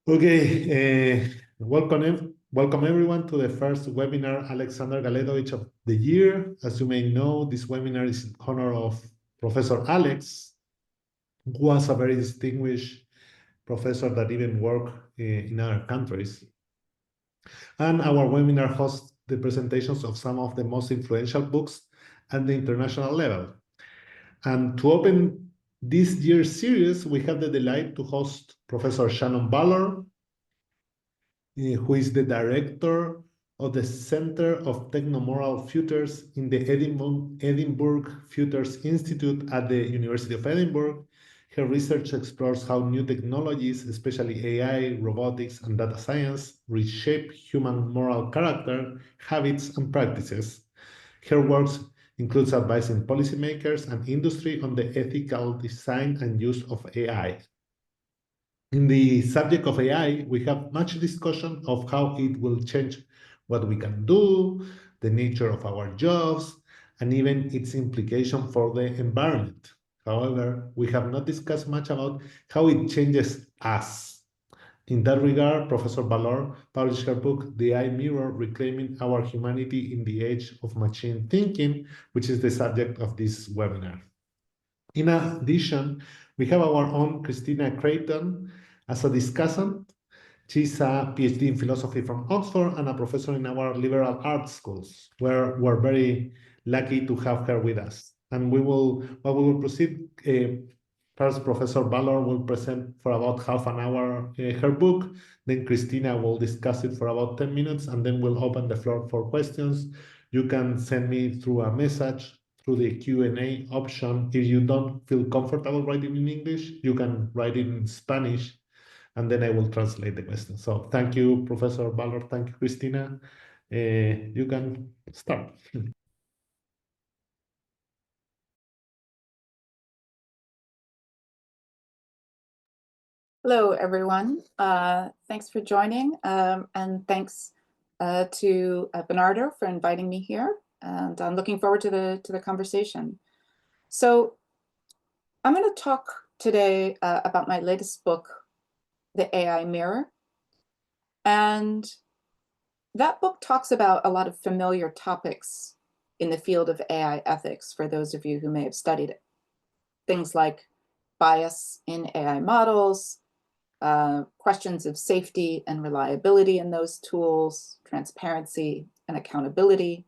Okay, welcome everyone to the first webinar Alexander Galetovic of the year. As you may know, this webinar is in honor of Professor Alex, who was a very distinguished professor that even worked in other countries. And our webinar hosts the presentations of some of the most influential books at the international level. And to open this year's series, we have the delight to host Professor Shannon Vallor, who is the director of the Center of Technomoral Futures in the Edinburgh Futures Institute at the University of Edinburgh. Her research explores how new technologies, especially AI, robotics, and data science, reshape human moral character, habits, and practices. Her work includes advising policymakers and industry on the ethical design and use of AI. In the subject of AI, we have much discussion of how it will change what we can do, the nature of our jobs, and even its implication for the environment. However, we have not discussed much about how it changes us. In that regard, Professor Vallor published her book, The AI Mirror, Reclaiming Our Humanity in the Age of Machine Thinking, which is the subject of this webinar. In addition, we have our own Christina Creighton as a discussant. She's a PhD in philosophy from Oxford and a professor in our liberal arts schools, where we're very lucky to have her with us. And we will proceed. First, Professor Vallor will present for about half an hour her book. Then Christina will discuss it for about 10 minutes, and then we'll open the floor for questions. You can send me through a message through the Q&A option. If you don't feel comfortable writing in English, you can write it in Spanish, and then I will translate the question. So thank you, Professor Vallor. Thank you, Christina. You can start. Hello, everyone. Thanks for joining, and thanks to Bernardo for inviting me here. And I'm looking forward to the conversation. So I'm going to talk today about my latest book, The AI Mirror. And that book talks about a lot of familiar topics in the field of AI ethics for those of you who may have studied it. Things like bias in AI models, questions of safety and reliability in those tools, transparency and accountability.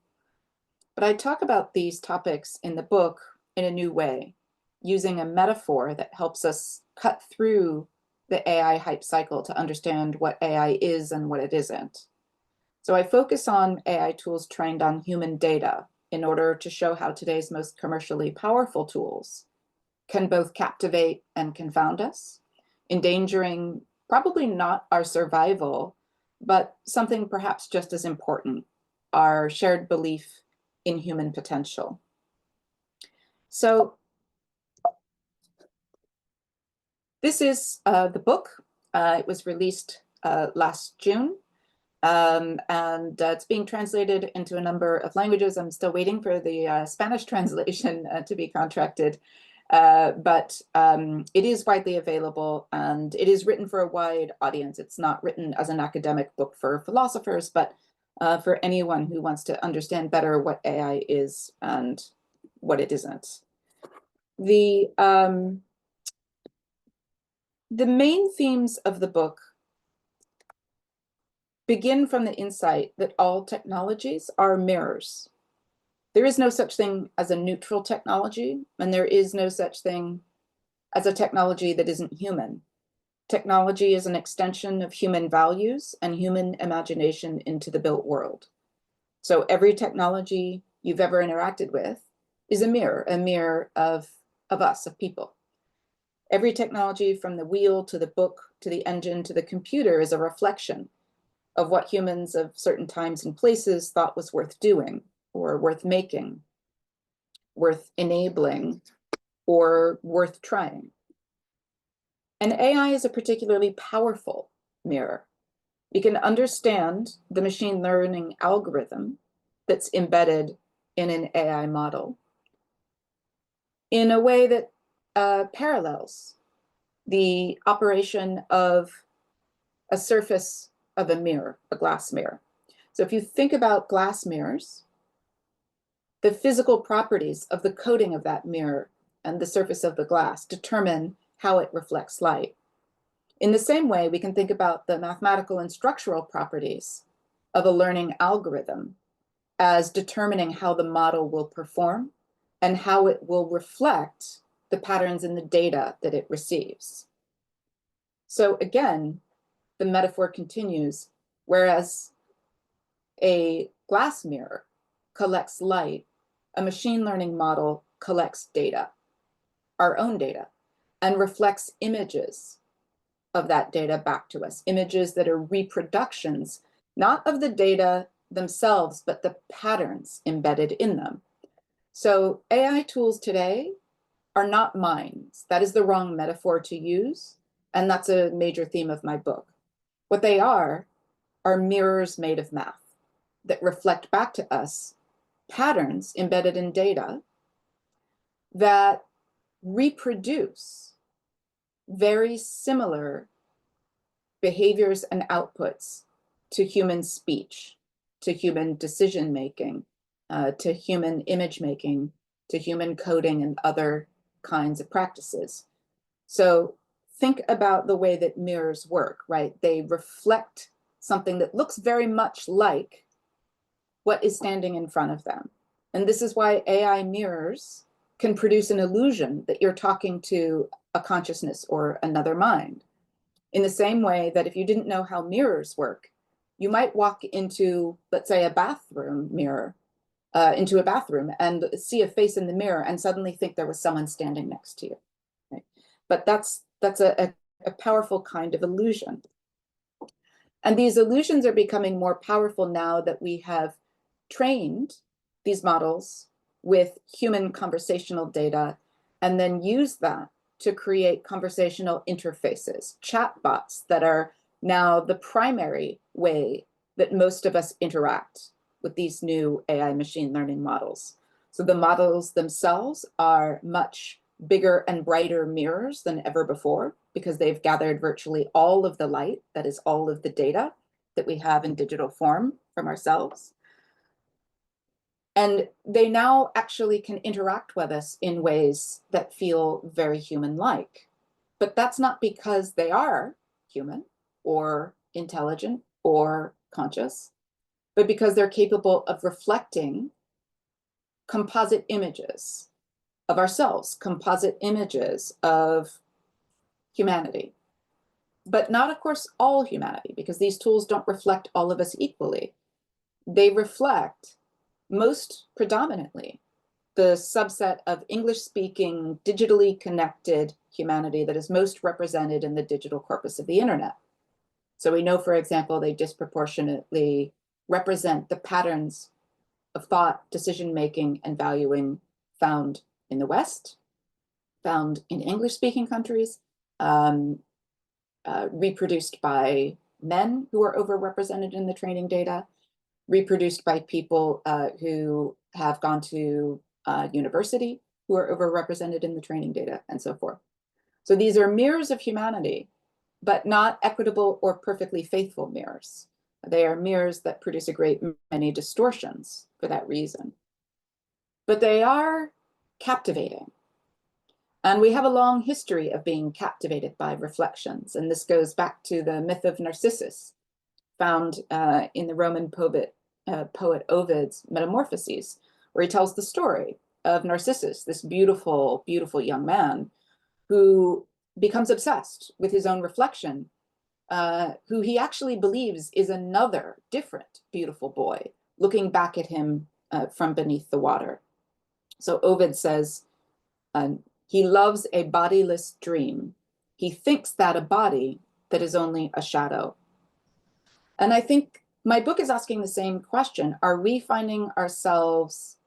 But I talk about these topics in the book in a new way, using a metaphor that helps us cut through the AI hype cycle to understand what AI is and what it isn't. So I focus on AI tools trained on human data in order to show how today's most commercially powerful tools can both captivate and confound us, endangering probably not our survival, but something perhaps just as important, our shared belief in human potential. So this is the book. It was released last June, and it's being translated into a number of languages. I'm still waiting for the Spanish translation to be contracted. But it is widely available, and it is written for a wide audience. It's not written as an academic book for philosophers, but for anyone who wants to understand better what AI is and what it isn't. The main themes of the book begin from the insight that all technologies are mirrors. There is no such thing as a neutral technology, and there is no such thing as a technology that isn't human. Technology is an extension of human values and human imagination into the built world. So every technology you've ever interacted with is a mirror of us, of people. Every technology, from the wheel to the book to the engine to the computer, is a reflection of what humans of certain times and places thought was worth doing, or worth making, worth enabling, or worth trying. And AI is a particularly powerful mirror. You can understand the machine learning algorithm that's embedded in an AI model in a way that parallels the operation of a surface of a mirror, a glass mirror. So if you think about glass mirrors, the physical properties of the coating of that mirror and the surface of the glass determine how it reflects light. In the same way, we can think about the mathematical and structural properties of a learning algorithm as determining how the model will perform and how it will reflect the patterns in the data that it receives. So again, the metaphor continues, whereas a glass mirror collects light, a machine learning model collects data, our own data, and reflects images of that data back to us, images that are reproductions, not of the data themselves, but the patterns embedded in them. So AI tools today are not minds. That is the wrong metaphor to use, and that's a major theme of my book. What they are mirrors made of math that reflect back to us patterns embedded in data that reproduce very similar behaviors and outputs to human speech, to human decision making, to human image making, to human coding and other kinds of practices. So think about the way that mirrors work, right? They reflect something that looks very much like what is standing in front of them. And this is why AI mirrors can produce an illusion that you're talking to a consciousness or another mind. In the same way that if you didn't know how mirrors work, you might walk into, let's say, a bathroom mirror, into a bathroom and see a face in the mirror and suddenly think there was someone standing next to you. Right? But that's a powerful kind of illusion. And these illusions are becoming more powerful now that we have trained these models with human conversational data and then use that to create conversational interfaces, chatbots that are now the primary way that most of us interact with these new AI machine learning models. So the models themselves are much bigger and brighter mirrors than ever before because they've gathered virtually all of the light, that is all of the data that we have in digital form from ourselves. And they now actually can interact with us in ways that feel very human-like. But that's not because they are human or intelligent or conscious, but because they're capable of reflecting composite images of ourselves, composite images of humanity. But not, of course, all humanity, because these tools don't reflect all of us equally. They reflect most predominantly the subset of English-speaking, digitally connected humanity that is most represented in the digital corpus of the internet. So we know, for example, they disproportionately represent the patterns of thought, decision-making, and valuing found in the West, found in English-speaking countries, reproduced by men who are overrepresented in the training data, reproduced by people who have gone to university, who are overrepresented in the training data, and so forth. So these are mirrors of humanity, but not equitable or perfectly faithful mirrors. They are mirrors that produce a great many distortions for that reason. But they are captivating. And we have a long history of being captivated by reflections. And this goes back to the myth of Narcissus, found in the Roman poet Ovid's Metamorphoses, where he tells the story of Narcissus, this beautiful, beautiful young man who becomes obsessed with his own reflection, who he actually believes is another different beautiful boy looking back at him from beneath the water. So Ovid says, he loves a bodiless dream. He thinks that a body that is only a shadow. And I think my book is asking the same question. Are we finding ourselves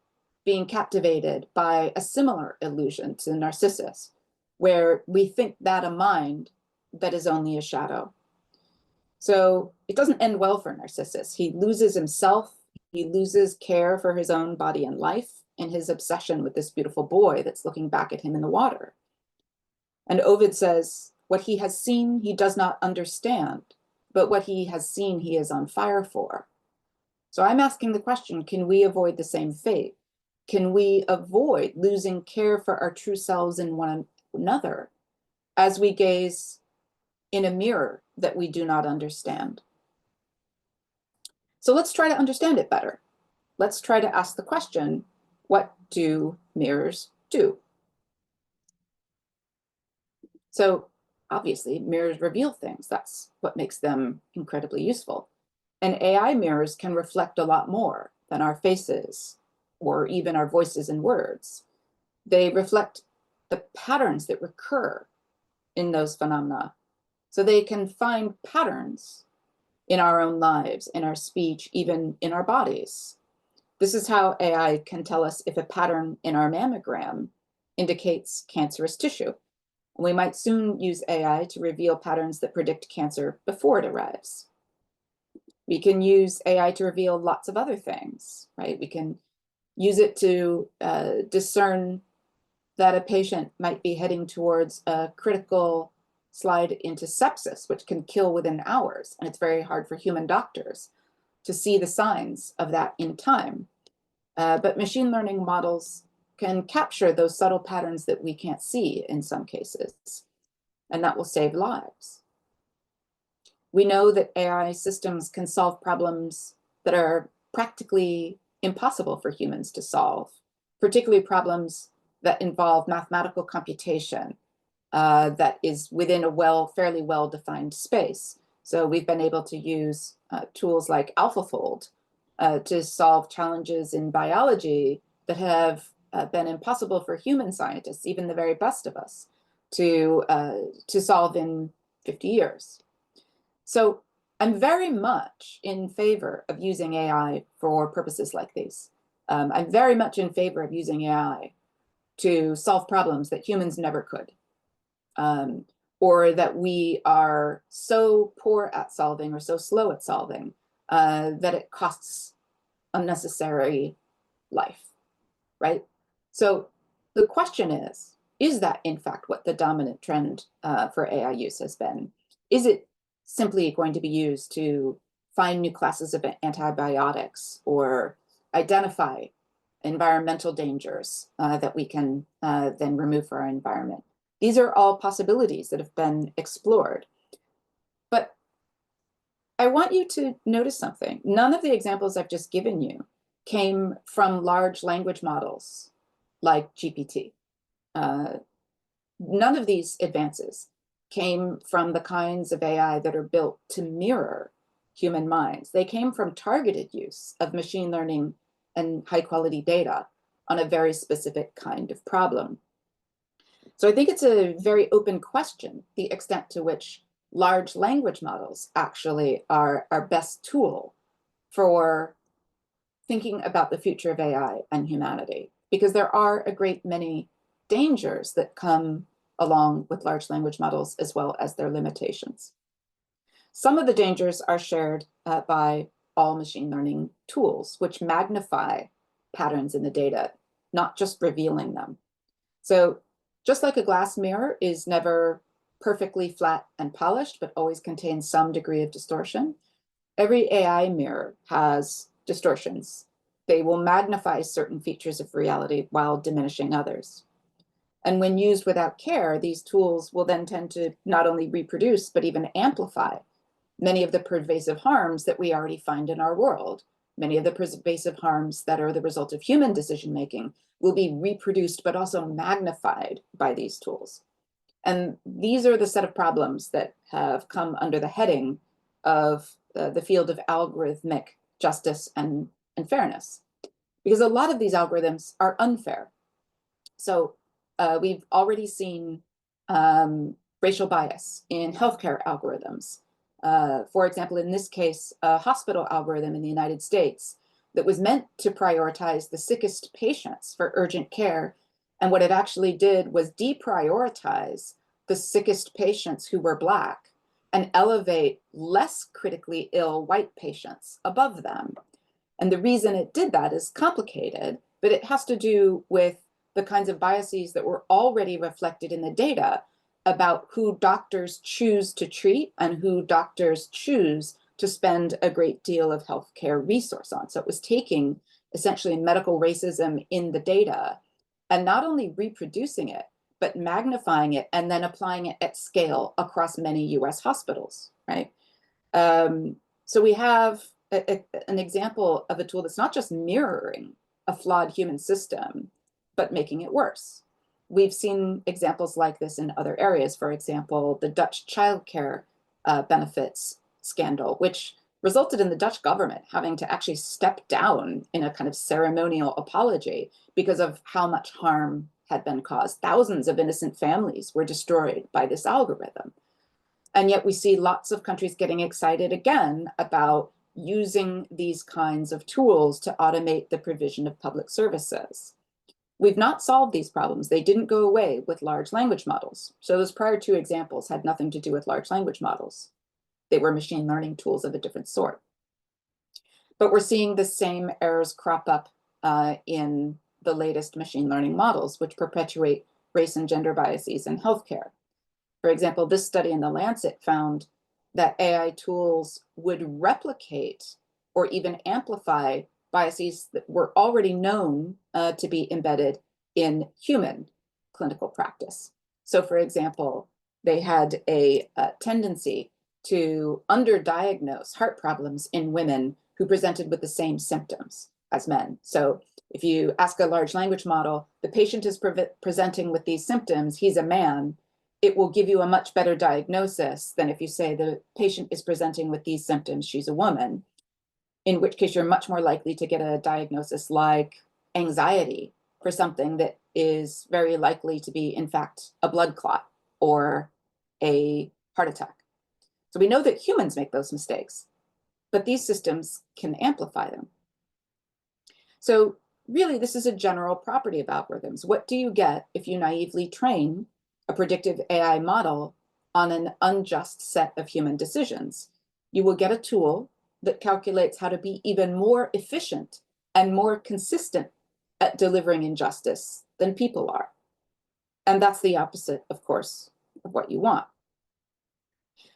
being captivated by a similar illusion to Narcissus, where we think that a mind that is only a shadow? So it doesn't end well for Narcissus. He loses himself. He loses care for his own body and life in his obsession with this beautiful boy that's looking back at him in the water. And Ovid says, what he has seen, he does not understand. but what he has seen he is on fire for. So I'm asking the question, can we avoid the same fate? Can we avoid losing care for our true selves in one another as we gaze in a mirror that we do not understand? So let's try to understand it better. Let's try to ask the question, what do mirrors do? So obviously, mirrors reveal things. That's what makes them incredibly useful. And AI mirrors can reflect a lot more than our faces or even our voices and words. They reflect the patterns that recur in those phenomena. So they can find patterns in our own lives, in our speech, even in our bodies. This is how AI can tell us if a pattern in our mammogram indicates cancerous tissue. We might soon use AI to reveal patterns that predict cancer before it arrives. We can use AI to reveal lots of other things, right? We can use it to discern that a patient might be heading towards a critical slide into sepsis, which can kill within hours. And it's very hard for human doctors to see the signs of that in time. But machine learning models can capture those subtle patterns that we can't see in some cases, and that will save lives. We know that AI systems can solve problems that are practically impossible for humans to solve, particularly problems that involve mathematical computation that is within a fairly well-defined space. So we've been able to use tools like AlphaFold to solve challenges in biology that have been impossible for human scientists, even the very best of us, to solve in 50 years. So I'm very much in favor of using AI for purposes like these. I'm very much in favor of using AI to solve problems that humans never could, or that we are so poor at solving or so slow at solving that it costs unnecessary life, right? So the question is that in fact what the dominant trend for AI use has been? Is it simply going to be used to find new classes of antibiotics or identify environmental dangers that we can then remove for our environment? These are all possibilities that have been explored. But I want you to notice something. None of the examples I've just given you came from large language models like GPT. None of these advances came from the kinds of AI that are built to mirror human minds. They came from targeted use of machine learning and high quality data on a very specific kind of problem. So I think it's a very open question, the extent to which large language models actually are our best tool for thinking about the future of AI and humanity, because there are a great many dangers that come along with large language models as well as their limitations. Some of the dangers are shared by all machine learning tools, which magnify patterns in the data, not just revealing them. So just like a glass mirror is never perfectly flat and polished, but always contains some degree of distortion, every AI mirror has distortions. They will magnify certain features of reality while diminishing others. And when used without care, these tools will then tend to not only reproduce, but even amplify many of the pervasive harms that we already find in our world. Many of the pervasive harms that are the result of human decision-making will be reproduced, but also magnified by these tools. And these are the set of problems that have come under the heading of the field of algorithmic justice and fairness, because a lot of these algorithms are unfair. So we've already seen racial bias in healthcare algorithms. For example, in this case, a hospital algorithm in the United States that was meant to prioritize the sickest patients for urgent care. And what it actually did was deprioritize the sickest patients who were Black and elevate less critically ill white patients above them. And the reason it did that is complicated, but it has to do with the kinds of biases that were already reflected in the data about who doctors choose to treat and who doctors choose to spend a great deal of healthcare resource on. So it was taking essentially medical racism in the data and not only reproducing it, but magnifying it and then applying it at scale across many US hospitals, right? So we have an example of a tool that's not just mirroring a flawed human system, but making it worse. We've seen examples like this in other areas. For example, the Dutch childcare benefits scandal, which resulted in the Dutch government having to actually step down in a kind of ceremonial apology because of how much harm had been caused. Thousands of innocent families were destroyed by this algorithm. And yet we see lots of countries getting excited again about using these kinds of tools to automate the provision of public services. We've not solved these problems. They didn't go away with large language models. So those prior two examples had nothing to do with large language models. They were machine learning tools of a different sort. But we're seeing the same errors crop up in the latest machine learning models, which perpetuate race and gender biases in healthcare. For example, this study in The Lancet found that AI tools would replicate or even amplify biases that were already known to be embedded in human clinical practice. So for example, they had a tendency to underdiagnose heart problems in women who presented with the same symptoms as men. So if you ask a large language model, the patient is presenting with these symptoms, he's a man, it will give you a much better diagnosis than if you say the patient is presenting with these symptoms, she's a woman, in which case you're much more likely to get a diagnosis like anxiety for something that is very likely to be, in fact, a blood clot or a heart attack. So we know that humans make those mistakes, but these systems can amplify them. So really, this is a general property of algorithms. What do you get if you naively train a predictive AI model on an unjust set of human decisions? You will get a tool that calculates how to be even more efficient and more consistent at delivering injustice than people are. And that's the opposite, of course, of what you want.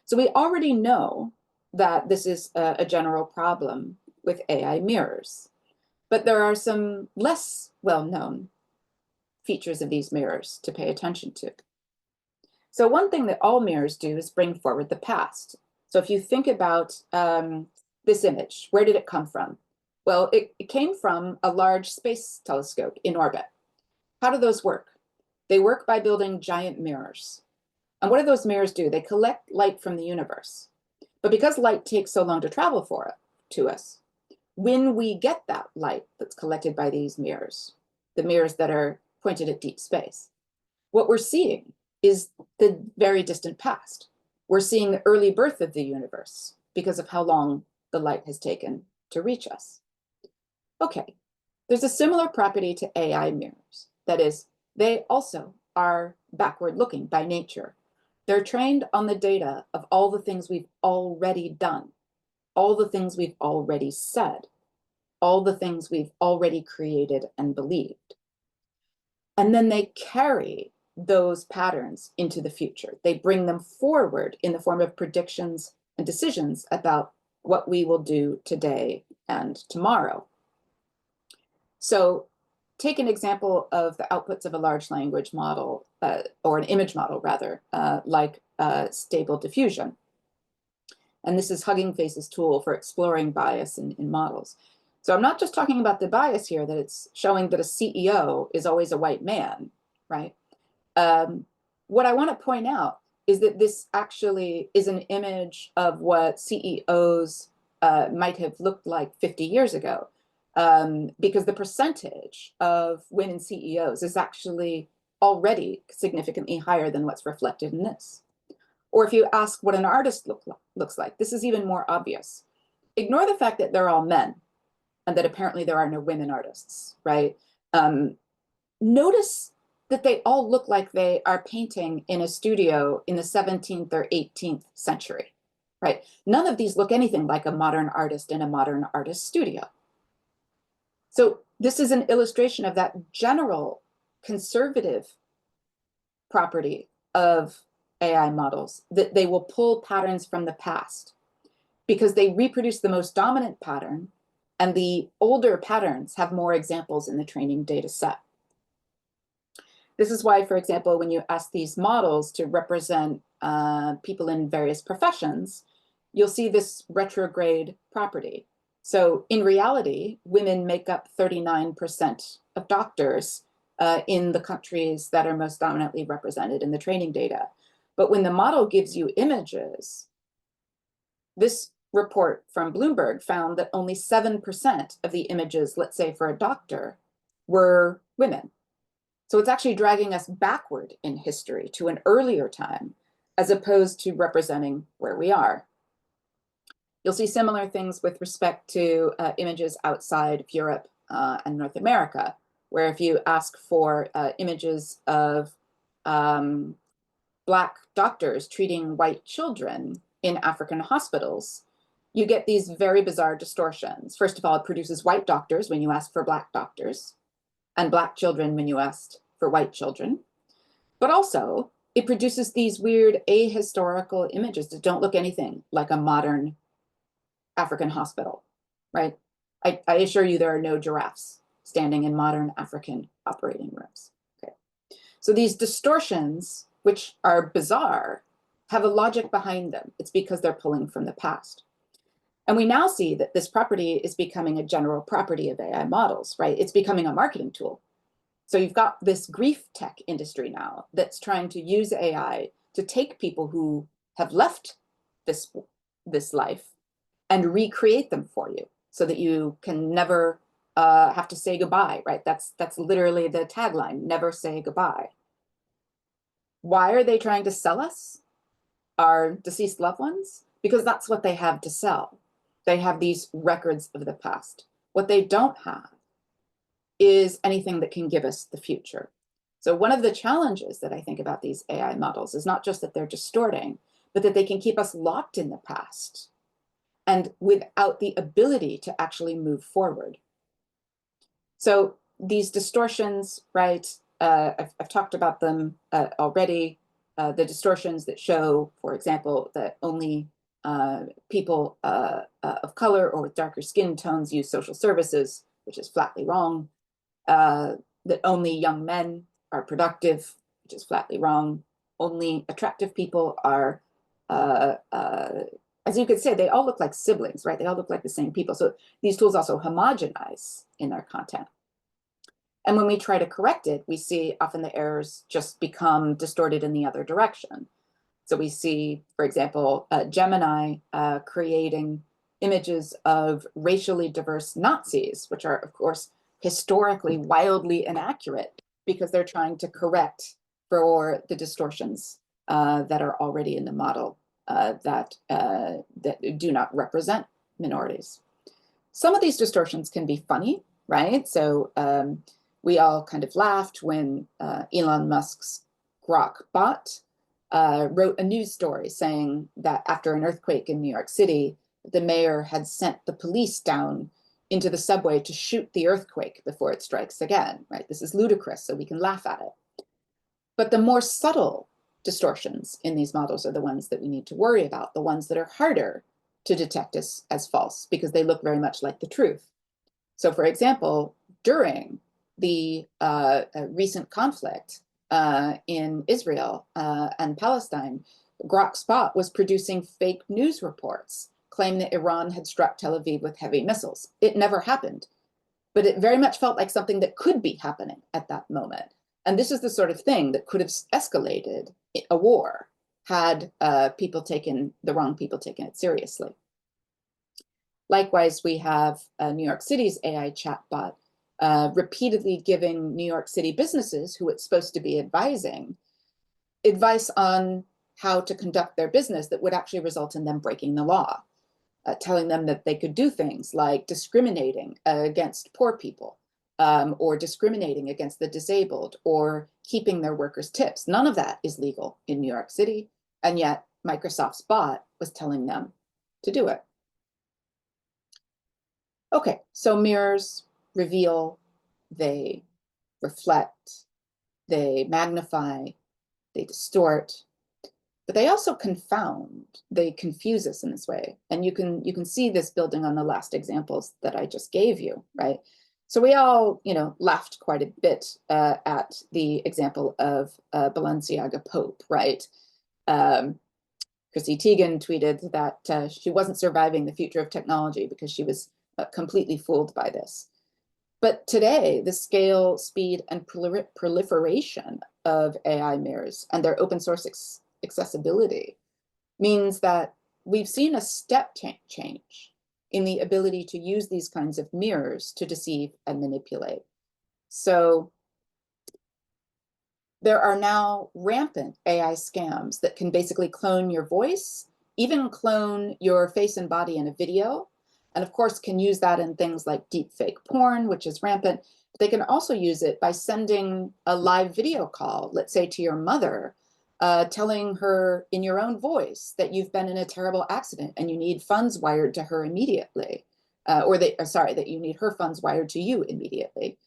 So we already know that this is a general problem with AI mirrors, but there are some less well-known features of these mirrors to pay attention to. So one thing that all mirrors do is bring forward the past. So if you think about this image, where did it come from? Well, it came from a large space telescope in orbit. How do those work? They work by building giant mirrors. And what do those mirrors do? They collect light from the universe. But because light takes so long to travel to us, when we get that light that's collected by these mirrors, the mirrors that are pointed at deep space, what we're seeing is the very distant past. We're seeing the early birth of the universe because of how long the light has taken to reach us. Okay, there's a similar property to AI mirrors. That is, they also are backward looking by nature. They're trained on the data of all the things we've already done, all the things we've already said, all the things we've already created and believed. And then they carry those patterns into the future. They bring them forward in the form of predictions and decisions about what we will do today and tomorrow. So take an example of the outputs of a large language model, or an image model rather, like Stable Diffusion. And this is Hugging Face's tool for exploring bias in models. So I'm not just talking about the bias here, that it's showing that a CEO is always a white man, right? What I want to point out is that this actually is an image of what CEOs might have looked like 50 years ago, because the percentage of women CEOs is actually already significantly higher than what's reflected in this. Or if you ask what an artist looks like, this is even more obvious. Ignore the fact that they're all men and that apparently there are no women artists, right? Notice that they all look like they are painting in a studio in the 17th or 18th century, right? None of these look anything like a modern artist in a modern artist studio. So this is an illustration of that general conservative property of AI models that they will pull patterns from the past because they reproduce the most dominant pattern, and the older patterns have more examples in the training data set. This is why, for example, when you ask these models to represent people in various professions, you'll see this retrograde property. So in reality, women make up 39% of doctors in the countries that are most dominantly represented in the training data. But when the model gives you images, this report from Bloomberg found that only 7% of the images, let's say for a doctor, were women. So it's actually dragging us backward in history to an earlier time, as opposed to representing where we are. You'll see similar things with respect to images outside of Europe and North America, where if you ask for images of Black doctors treating white children in African hospitals, you get these very bizarre distortions. First of all, it produces white doctors when you ask for Black doctors, and Black children when you asked for white children. But also, it produces these weird ahistorical images that don't look anything like a modern African hospital, right? I assure you there are no giraffes standing in modern African operating rooms. Okay. So these distortions, which are bizarre, have a logic behind them. It's because they're pulling from the past. And we now see that this property is becoming a general property of AI models, right? It's becoming a marketing tool. So you've got this grief tech industry now that's trying to use AI to take people who have left this life and recreate them for you so that you can never have to say goodbye, right? That's literally the tagline, never say goodbye. Why are they trying to sell us our deceased loved ones? Because that's what they have to sell. They have these records of the past. What they don't have is anything that can give us the future. So one of the challenges that I think about these AI models is not just that they're distorting, but that they can keep us locked in the past and without the ability to actually move forward. So these distortions, right, I've talked about them already, the distortions that show, for example, that only people of color or with darker skin tones use social services, which is flatly wrong, that only young men are productive, which is flatly wrong, only attractive people are, as you could say, they all look like siblings, right? They all look like the same people. So these tools also homogenize in their content. And when we try to correct it, we see often the errors just become distorted in the other direction. So we see, for example, Gemini creating images of racially diverse Nazis, which are, of course, historically wildly inaccurate because they're trying to correct for the distortions that are already in the model that do not represent minorities. Some of these distortions can be funny, right? So we all kind of laughed when Elon Musk's Grok bot wrote a news story saying that after an earthquake in New York City, the mayor had sent the police down into the subway to shoot the earthquake before it strikes again, right? This is ludicrous, so we can laugh at it. But the more subtle distortions in these models are the ones that we need to worry about, the ones that are harder to detect as false because they look very much like the truth. So for example, during the recent conflict in Israel and Palestine, Grok's bot was producing fake news reports claiming that Iran had struck Tel Aviv with heavy missiles. It never happened, but it very much felt like something that could be happening at that moment. And this is the sort of thing that could have escalated a war had the wrong people taken it seriously. Likewise, we have New York City's AI chatbot repeatedly giving New York City businesses who it's supposed to be advising advice on how to conduct their business that would actually result in them breaking the law, telling them that they could do things like discriminating against poor people or discriminating against the disabled or keeping their workers tips. None of that is legal in New York City, and yet Microsoft's bot was telling them to do it. Okay, so mirrors reveal, they reflect, they magnify, they distort. but they also confound. They confuse us in this way. And you can see this building on the last examples that I just gave you, right? So we all, laughed quite a bit at the example of Balenciaga Pope, right? Chrissy Teigen tweeted that she wasn't surviving the future of technology because she was completely fooled by this. But today, the scale, speed, and proliferation of AI mirrors and their open source accessibility means that we've seen a step change in the ability to use these kinds of mirrors to deceive and manipulate. So there are now rampant AI scams that can basically clone your voice, even clone your face and body in a video, and of course can use that in things like deepfake porn, which is rampant. But they can also use it by sending a live video call, let's say to your mother, telling her in your own voice that you've been in a terrible accident and you need funds wired to her immediately, that you need her funds wired to you immediately.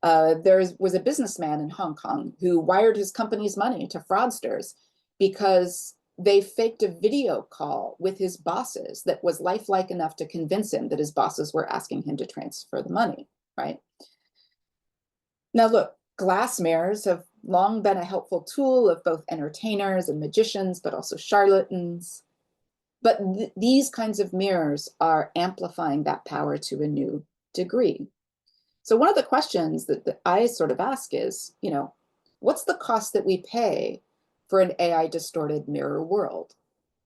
There was a businessman in Hong Kong who wired his company's money to fraudsters because they faked a video call with his bosses that was lifelike enough to convince him that his bosses were asking him to transfer the money, right? Now look, glass mirrors have long been a helpful tool of both entertainers and magicians, but also charlatans. But these kinds of mirrors are amplifying that power to a new degree. So one of the questions that I sort of ask is, what's the cost that we pay for an AI distorted mirror world?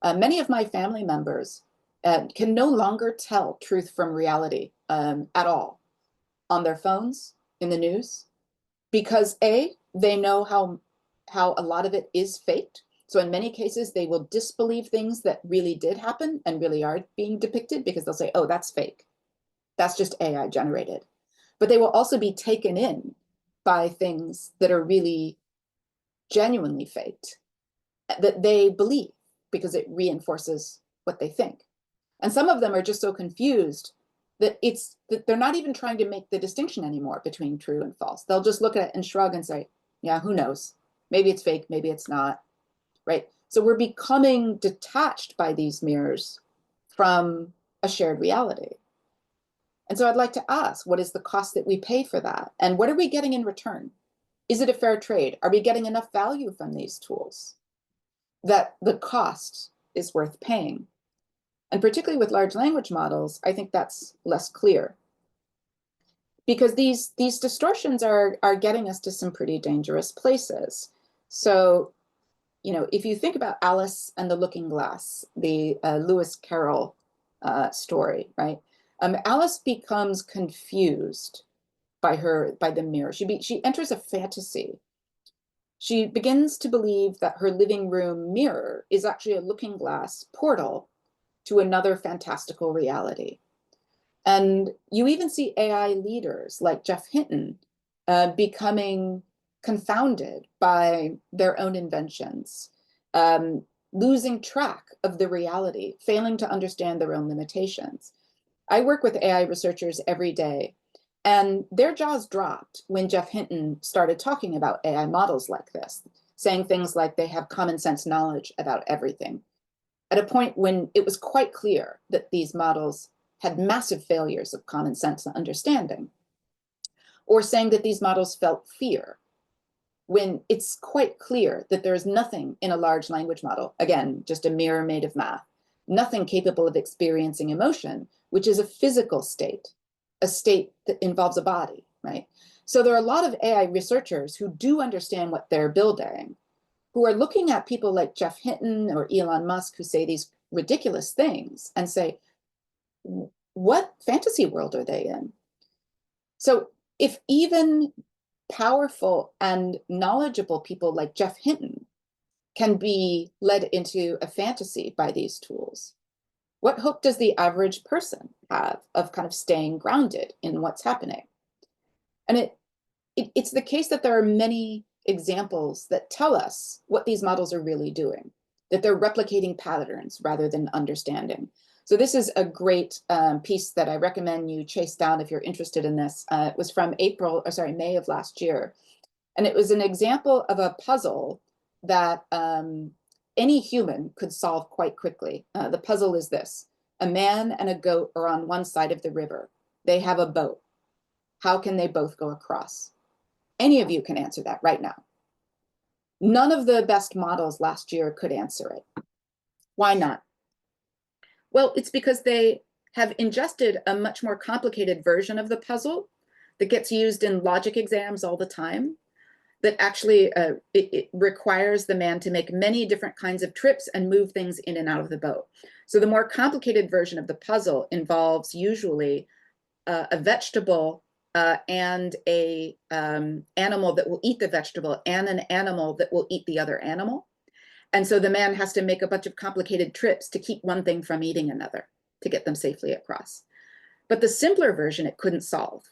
Many of my family members can no longer tell truth from reality at all on their phones, in the news, because A, they know how a lot of it is faked. So in many cases, they will disbelieve things that really did happen and really are being depicted because they'll say, oh, that's fake. That's just AI generated. But they will also be taken in by things that are really genuinely faked, that they believe because it reinforces what they think. And some of them are just so confused that they're not even trying to make the distinction anymore between true and false. They'll just look at it and shrug and say, yeah, who knows? Maybe it's fake, maybe it's not, right? So we're becoming detached by these mirrors from a shared reality. And so I'd like to ask, what is the cost that we pay for that? And what are we getting in return? Is it a fair trade? Are we getting enough value from these tools that the cost is worth paying? And particularly with large language models, I think that's less clear. Because these distortions are getting us to some pretty dangerous places. So, if you think about Alice and the Looking Glass, the Lewis Carroll story, right? Alice becomes confused by the mirror. She enters a fantasy. She begins to believe that her living room mirror is actually a looking glass portal to another fantastical reality. And you even see AI leaders like Jeff Hinton becoming confounded by their own inventions, losing track of the reality, failing to understand their own limitations. I work with AI researchers every day, and their jaws dropped when Jeff Hinton started talking about AI models like this, saying things like they have common sense knowledge about everything, at a point when it was quite clear that these models had massive failures of common sense and understanding, or saying that these models felt fear, when it's quite clear that there is nothing in a large language model, again, just a mirror made of math, nothing capable of experiencing emotion, which is a physical state, a state that involves a body, right? So there are a lot of AI researchers who do understand what they're building, who are looking at people like Jeff Hinton or Elon Musk who say these ridiculous things and say, what fantasy world are they in? So if even powerful and knowledgeable people like Jeff Hinton can be led into a fantasy by these tools, what hope does the average person have of kind of staying grounded in what's happening? And it's the case that there are many examples that tell us what these models are really doing, that they're replicating patterns rather than understanding. So this is a great piece that I recommend you chase down if you're interested in this. It was from May of last year. And it was an example of a puzzle that any human could solve quite quickly. The puzzle is this: a man and a goat are on one side of the river. They have a boat. How can they both go across? Any of you can answer that right now. None of the best models last year could answer it. Why not? Well, it's because they have ingested a much more complicated version of the puzzle that gets used in logic exams all the time, that actually it requires the man to make many different kinds of trips and move things in and out of the boat. So the more complicated version of the puzzle involves usually a vegetable and a animal that will eat the vegetable and an animal that will eat the other animal. And so the man has to make a bunch of complicated trips to keep one thing from eating another, to get them safely across. But the simpler version it couldn't solve.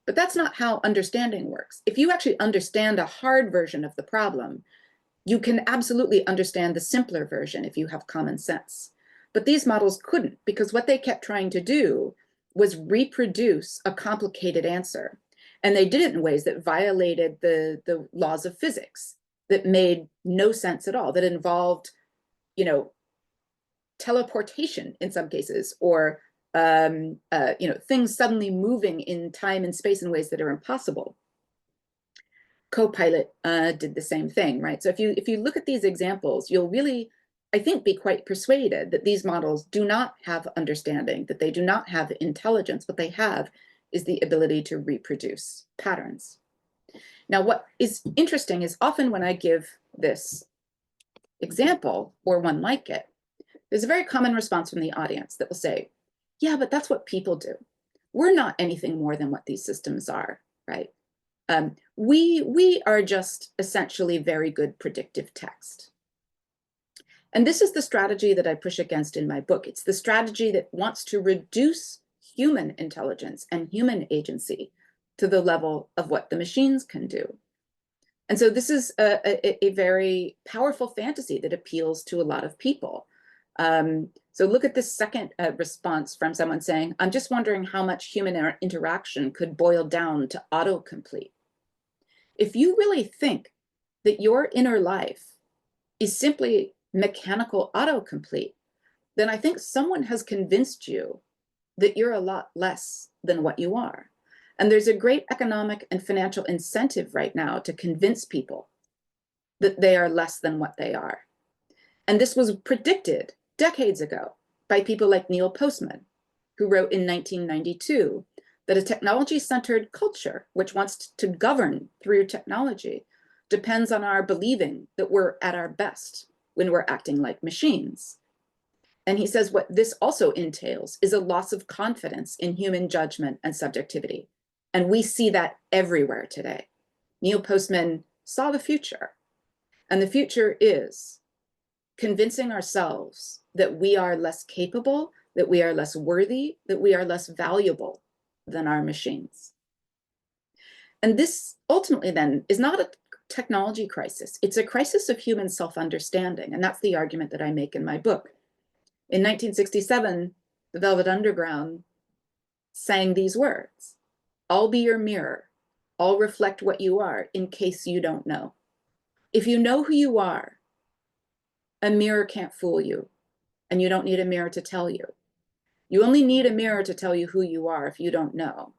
But that's not how understanding works. If you actually understand a hard version of the problem, you can absolutely understand the simpler version if you have common sense. But these models couldn't, because what they kept trying to do was reproduce a complicated answer. And they did it in ways that violated the laws of physics, that made no sense at all, that involved, you know, teleportation in some cases, or you know, things suddenly moving in time and space in ways that are impossible. Copilot did the same thing, right? So if you look at these examples, you'll really, I think, be quite persuaded that these models do not have understanding, that they do not have intelligence. What they have is the ability to reproduce patterns. Now, what is interesting is often when I give this example, or one like it, there's a very common response from the audience that will say, yeah, but that's what people do. We're not anything more than what these systems are, right? We are just essentially very good predictive text. And this is the strategy that I push against in my book. It's the strategy that wants to reduce human intelligence and human agency to the level of what the machines can do. And so this is a very powerful fantasy that appeals to a lot of people. So look at this second response from someone saying, I'm just wondering how much human interaction could boil down to autocomplete. If you really think that your inner life is simply mechanical autocomplete, then I think someone has convinced you that you're a lot less than what you are. And there's a great economic and financial incentive right now to convince people that they are less than what they are. And this was predicted decades ago by people like Neil Postman, who wrote in 1992 that a technology-centered culture, which wants to govern through technology, depends on our believing that we're at our best when we're acting like machines. And he says what this also entails is a loss of confidence in human judgment and subjectivity. And we see that everywhere today. Neil Postman saw the future, and the future is convincing ourselves that we are less capable, that we are less worthy, that we are less valuable than our machines. And this ultimately then is not a technology crisis. It's a crisis of human self-understanding. And that's the argument that I make in my book. In 1967, the Velvet Underground sang these words: I'll be your mirror. I'll reflect what you are in case you don't know. If you know who you are, a mirror can't fool you, and you don't need a mirror to tell you. You only need a mirror to tell you who you are if you don't know.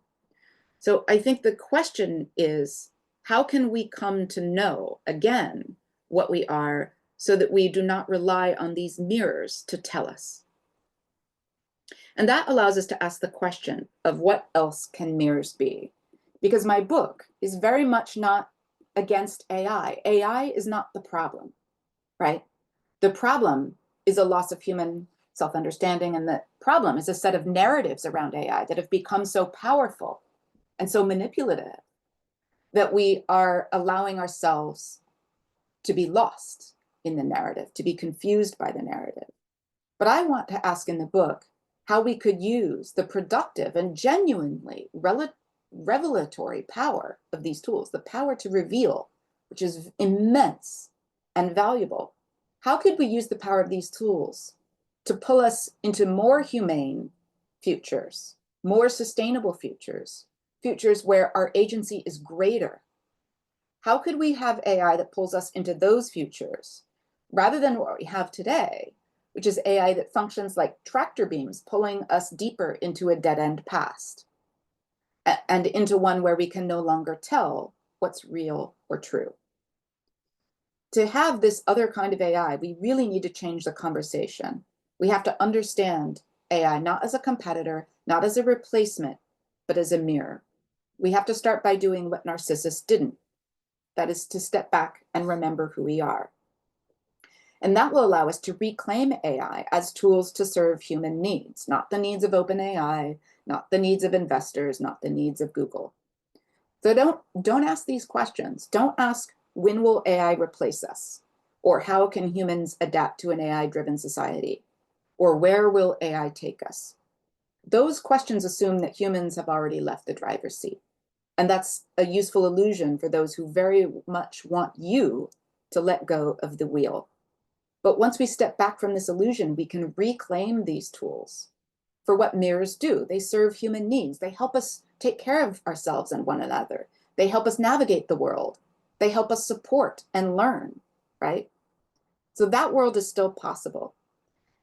So I think the question is, how can we come to know, again, what we are so that we do not rely on these mirrors to tell us? And that allows us to ask the question of what else can mirrors be? Because my book is very much not against AI. AI is not the problem, right? The problem is a loss of human self-understanding, and the problem is a set of narratives around AI that have become so powerful and so manipulative that we are allowing ourselves to be lost in the narrative, to be confused by the narrative. But I want to ask in the book how we could use the productive and genuinely revelatory power of these tools, the power to reveal, which is immense and valuable. How could we use the power of these tools to pull us into more humane futures, more sustainable futures, futures where our agency is greater? How could we have AI that pulls us into those futures rather than what we have today, which is AI that functions like tractor beams, pulling us deeper into a dead-end past and into one where we can no longer tell what's real or true. To have this other kind of AI, we really need to change the conversation. We have to understand AI not as a competitor, not as a replacement, but as a mirror. We have to start by doing what Narcissus didn't. That is to step back and remember who we are. And that will allow us to reclaim AI as tools to serve human needs, not the needs of OpenAI, not the needs of investors, not the needs of Google. So don't ask these questions. Don't ask, when will AI replace us? Or how can humans adapt to an AI-driven society? Or where will AI take us? Those questions assume that humans have already left the driver's seat. And that's a useful illusion for those who very much want you to let go of the wheel. But once we step back from this illusion, we can reclaim these tools for what mirrors do. They serve human needs. They help us take care of ourselves and one another. They help us navigate the world. They help us support and learn, right? So that world is still possible.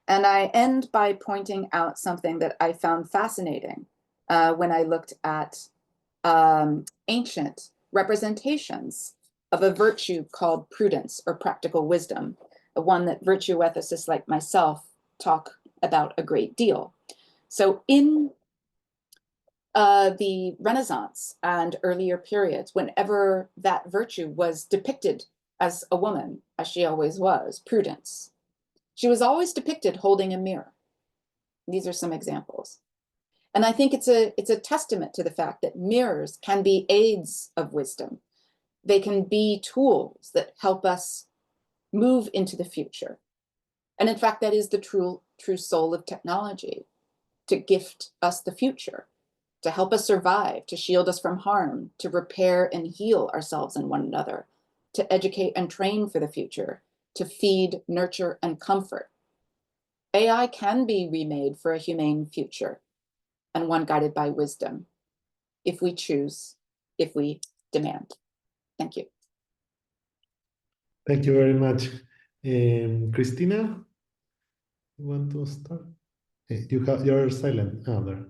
And I end by pointing out something that I found fascinating when I looked at ancient representations of a virtue called prudence or practical wisdom, one that virtue ethicists like myself talk about a great deal. So in the Renaissance and earlier periods, whenever that virtue was depicted as a woman, as she always was, prudence, she was always depicted holding a mirror. These are some examples. And I think it's a testament to the fact that mirrors can be aids of wisdom. They can be tools that help us move into the future. And in fact, that is the true soul of technology, to gift us the future, to help us survive, to shield us from harm, to repair and heal ourselves and one another, to educate and train for the future, to feed, nurture, and comfort. AI can be remade for a humane future, and one guided by wisdom, if we choose, if we demand. Thank you. Thank you very much. Christina, you want to start? You're silent. There.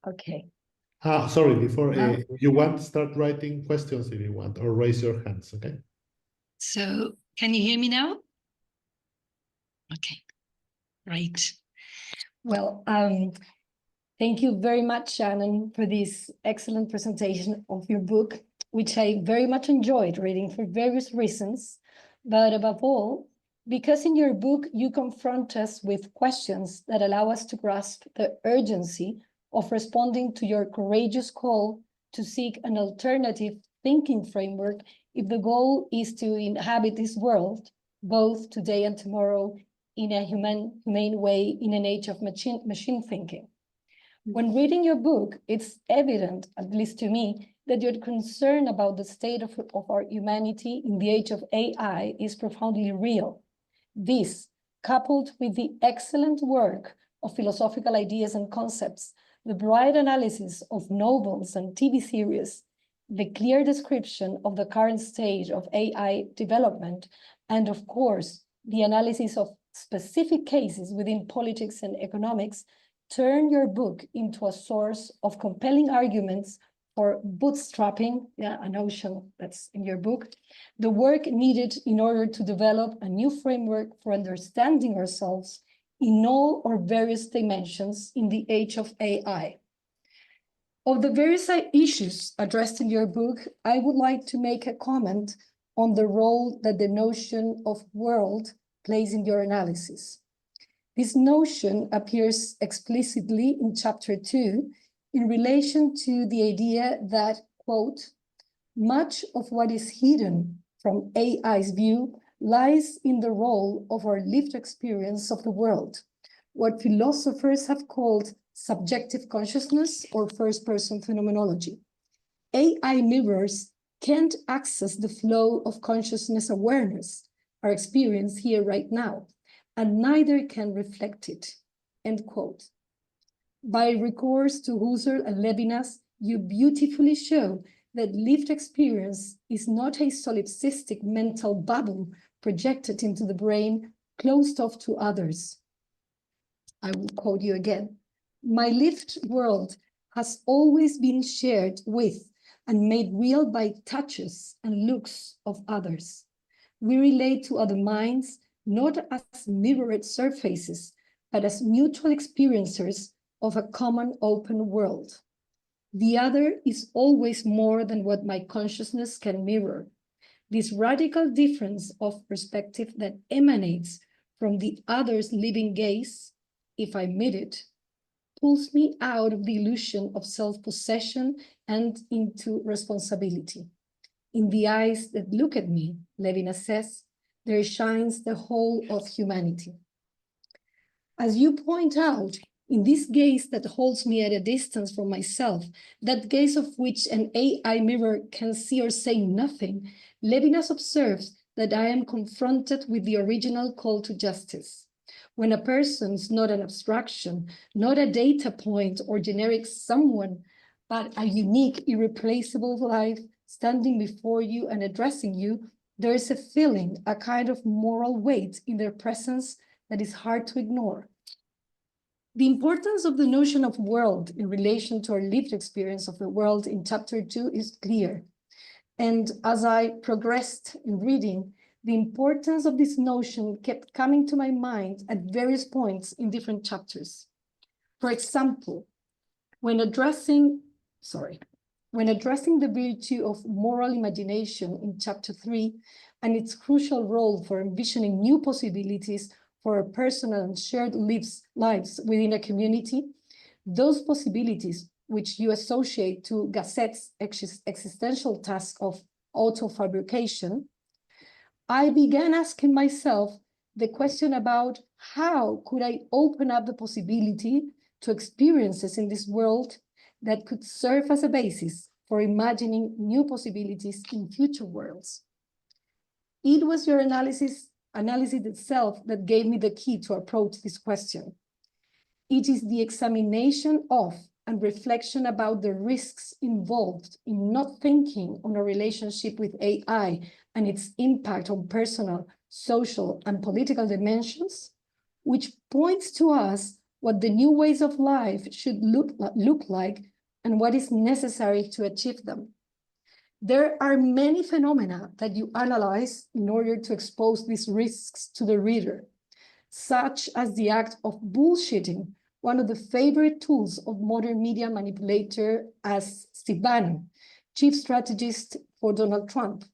Okay. Sorry, before you want to start writing questions if you want, or raise your hands, okay? So can you hear me now? Okay, great. Well, thank you very much, Shannon, for this excellent presentation of your book, which I very much enjoyed reading for various reasons, but above all, because in your book, you confront us with questions that allow us to grasp the urgency of responding to your courageous call to seek an alternative thinking framework if the goal is to inhabit this world, both today and tomorrow, in a humane way in an age of machine thinking. When reading your book, it's evident, at least to me, that your concern about the state of our humanity in the age of AI is profoundly real. This, coupled with the excellent work of philosophical ideas and concepts, the bright analysis of novels and TV series, the clear description of the current stage of AI development, and of course, the analysis of specific cases within politics and economics, turn your book into a source of compelling arguments for bootstrapping, a notion that's in your book, the work needed in order to develop a new framework for understanding ourselves in all or various dimensions in the age of AI. Of the various issues addressed in your book, I would like to make a comment on the role that the notion of world plays in your analysis. This notion appears explicitly in chapter 2 in relation to the idea that, quote, much of what is hidden from AI's view lies in the role of our lived experience of the world, what philosophers have called subjective consciousness or first-person phenomenology. AI mirrors can't access the flow of consciousness awareness, our experience here right now, and neither can reflect it, end quote. By recourse to Husserl and Levinas, you beautifully show that lived experience is not a solipsistic mental bubble projected into the brain, closed off to others. I will quote you again. My lived world has always been shared with and made real by touches and looks of others. We relate to other minds not as mirrored surfaces, but as mutual experiencers of a common open world. The other is always more than what my consciousness can mirror. This radical difference of perspective that emanates from the other's living gaze, if I admit it, pulls me out of the illusion of self-possession and into responsibility. In the eyes that look at me, Levinas says, there shines the whole of humanity. As you point out, in this gaze that holds me at a distance from myself, that gaze of which an AI mirror can see or say nothing, Levinas observes that I am confronted with the original call to justice. When a person is not an abstraction, not a data point or generic someone, but a unique, irreplaceable life standing before you and addressing you, there is a feeling, a kind of moral weight in their presence that is hard to ignore. The importance of the notion of world in relation to our lived experience of the world in chapter 2 is clear. And as I progressed in reading, the importance of this notion kept coming to my mind at various points in different chapters. For example, when addressing the virtue of moral imagination in chapter 3 and its crucial role for envisioning new possibilities for our personal and shared lives within a community, those possibilities which you associate to Gasset's existential task of auto-fabrication, I began asking myself the question about how could I open up the possibility to experiences in this world that could serve as a basis for imagining new possibilities in future worlds. It was your analysis itself that gave me the key to approach this question. It is the examination of and reflection about the risks involved in not thinking on a relationship with AI and its impact on personal, social, and political dimensions, which points to us what the new ways of life should look like and what is necessary to achieve them. There are many phenomena that you analyze in order to expose these risks to the reader, such as the act of bullshitting, one of the favorite tools of modern media manipulator as Steve Bannon, chief strategist for Donald Trump.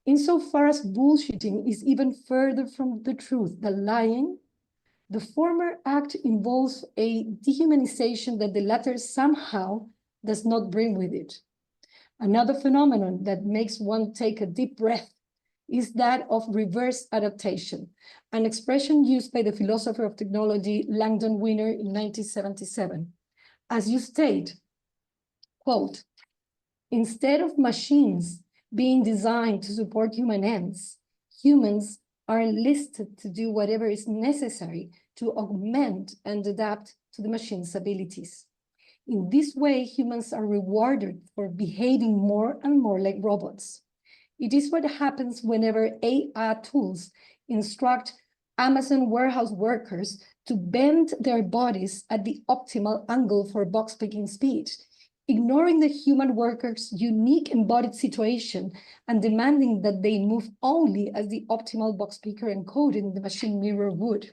Insofar as bullshitting is even further from the truth than lying, the former act involves a dehumanization that the latter somehow does not bring with it. Another phenomenon that makes one take a deep breath is that of reverse adaptation, an expression used by the philosopher of technology Langdon Winner in 1977. As you state, quote, instead of machines being designed to support human ends, humans are enlisted to do whatever is necessary to augment and adapt to the machine's abilities. In this way, humans are rewarded for behaving more and more like robots. It is what happens whenever AI tools instruct Amazon warehouse workers to bend their bodies at the optimal angle for box picking speed, ignoring the human worker's unique embodied situation and demanding that they move only as the optimal box picker encoded in the machine mirror would.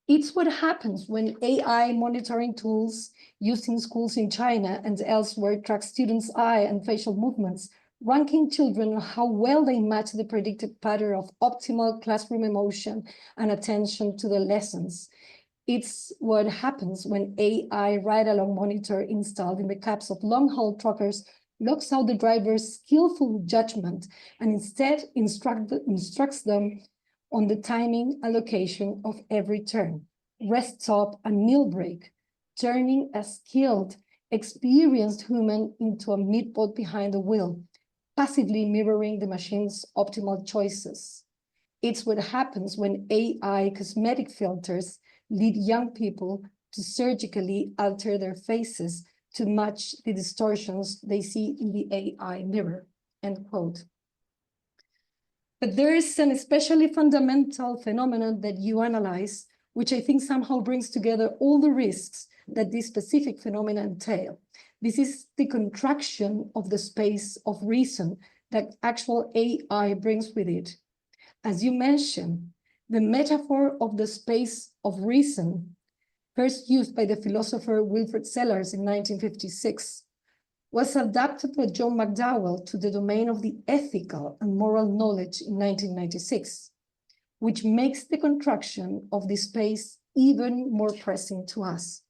It's what happens when AI monitoring tools used in schools in China and elsewhere track students' eye and facial movements, ranking children on how well they match the predicted pattern of optimal classroom emotion and attention to the lessons. It's what happens when AI ride-along monitor installed in the cabs of long-haul truckers locks out the driver's skillful judgment and instead instructs them on the timing and location of every turn, rest stop, and meal break, turning a skilled, experienced human into a meatball behind the wheel, passively mirroring the machine's optimal choices. It's what happens when AI cosmetic filters lead young people to surgically alter their faces to match the distortions they see in the AI mirror, end quote. But there is an especially fundamental phenomenon that you analyze, which I think somehow brings together all the risks that this specific phenomenon entail. This is the contraction of the space of reason that actual AI brings with it. As you mentioned, the metaphor of the space of reason, first used by the philosopher Wilfred Sellars in 1956, was adapted by John McDowell to the domain of the ethical and moral knowledge in 1996, which makes the contraction of this space even more pressing to us.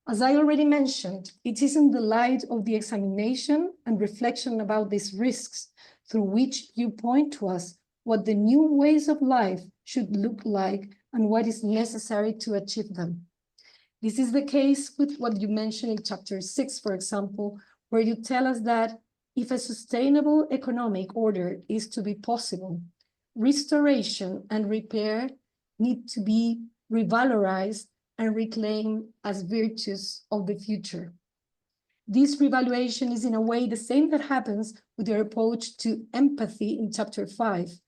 As I already mentioned, it is in the light of the examination and reflection about these risks through which you point to us what the new ways of life should look like and what is necessary to achieve them. This is the case with what you mentioned in chapter 6, for example, where you tell us that if a sustainable economic order is to be possible, restoration and repair need to be revalorized and reclaimed as virtues of the future. This revaluation is in a way the same that happens with your approach to empathy in chapter 5,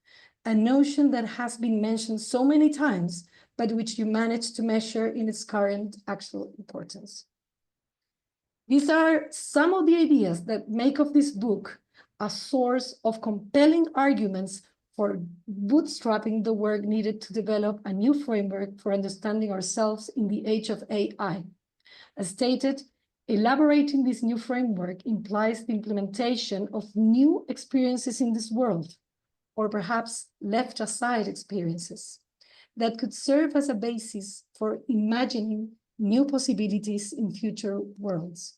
a notion that has been mentioned so many times, but which you managed to measure in its current actual importance. These are some of the ideas that make of this book a source of compelling arguments for bootstrapping the work needed to develop a new framework for understanding ourselves in the age of AI. As stated, elaborating this new framework implies the implementation of new experiences in this world, or perhaps left aside experiences that could serve as a basis for imagining new possibilities in future worlds.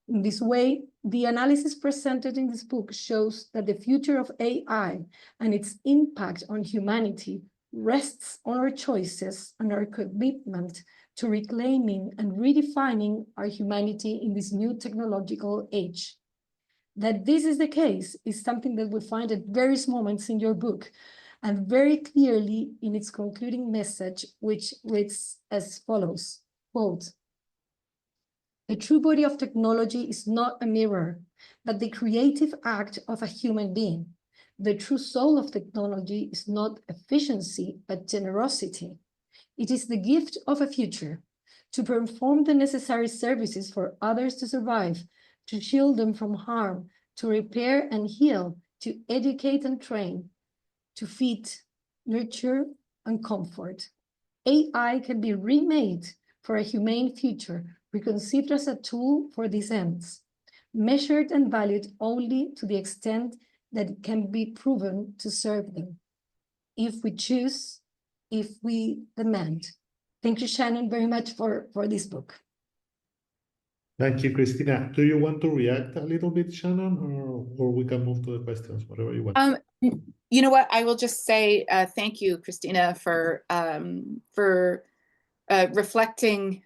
In this way, the analysis presented in this book shows that the future of AI and its impact on humanity rests on our choices and our commitment to reclaiming and redefining our humanity in this new technological age. That this is the case is something that we find at various moments in your book, and very clearly in its concluding message, which reads as follows, quote, "The true body of technology is not a mirror, but the creative act of a human being. The true soul of technology is not efficiency, but generosity. It is the gift of a future, to perform the necessary services for others to survive, to shield them from harm, to repair and heal, to educate and train, to feed, nurture, and comfort. AI can be remade for a humane future, reconceived as a tool for these ends, measured and valued only to the extent that it can be proven to serve them. If we choose, if we demand." Thank you, Shannon, very much for this book. Thank you, Christina. Do you want to react a little bit, Shannon, or we can move to the questions, whatever you want? You know what? I will just say thank you, Christina, for reflecting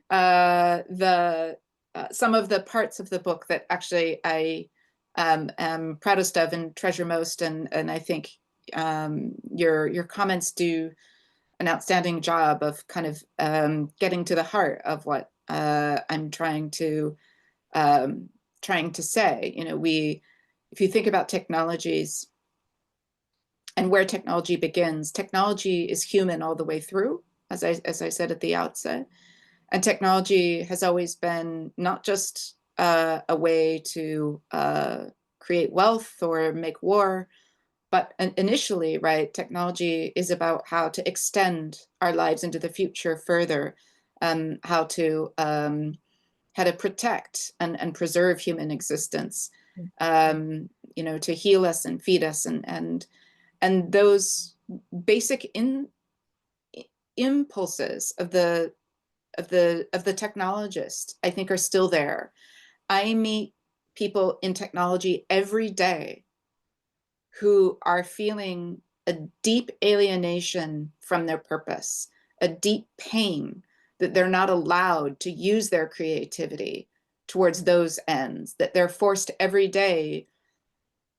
some of the parts of the book that actually I am proudest of and treasure most, and I think your comments do an outstanding job of kind of getting to the heart of what I'm trying to say. You know, if you think about technologies and where technology begins, technology is human all the way through, as I said at the outset. And technology has always been not just a way to create wealth or make war, but initially, right, technology is about how to extend our lives into the future further, how to protect and preserve human existence, you know, to heal us and feed us, and those basic impulses of the technologist, I think, are still there. I meet people in technology every day who are feeling a deep alienation from their purpose, a deep pain that they're not allowed to use their creativity towards those ends, that they're forced every day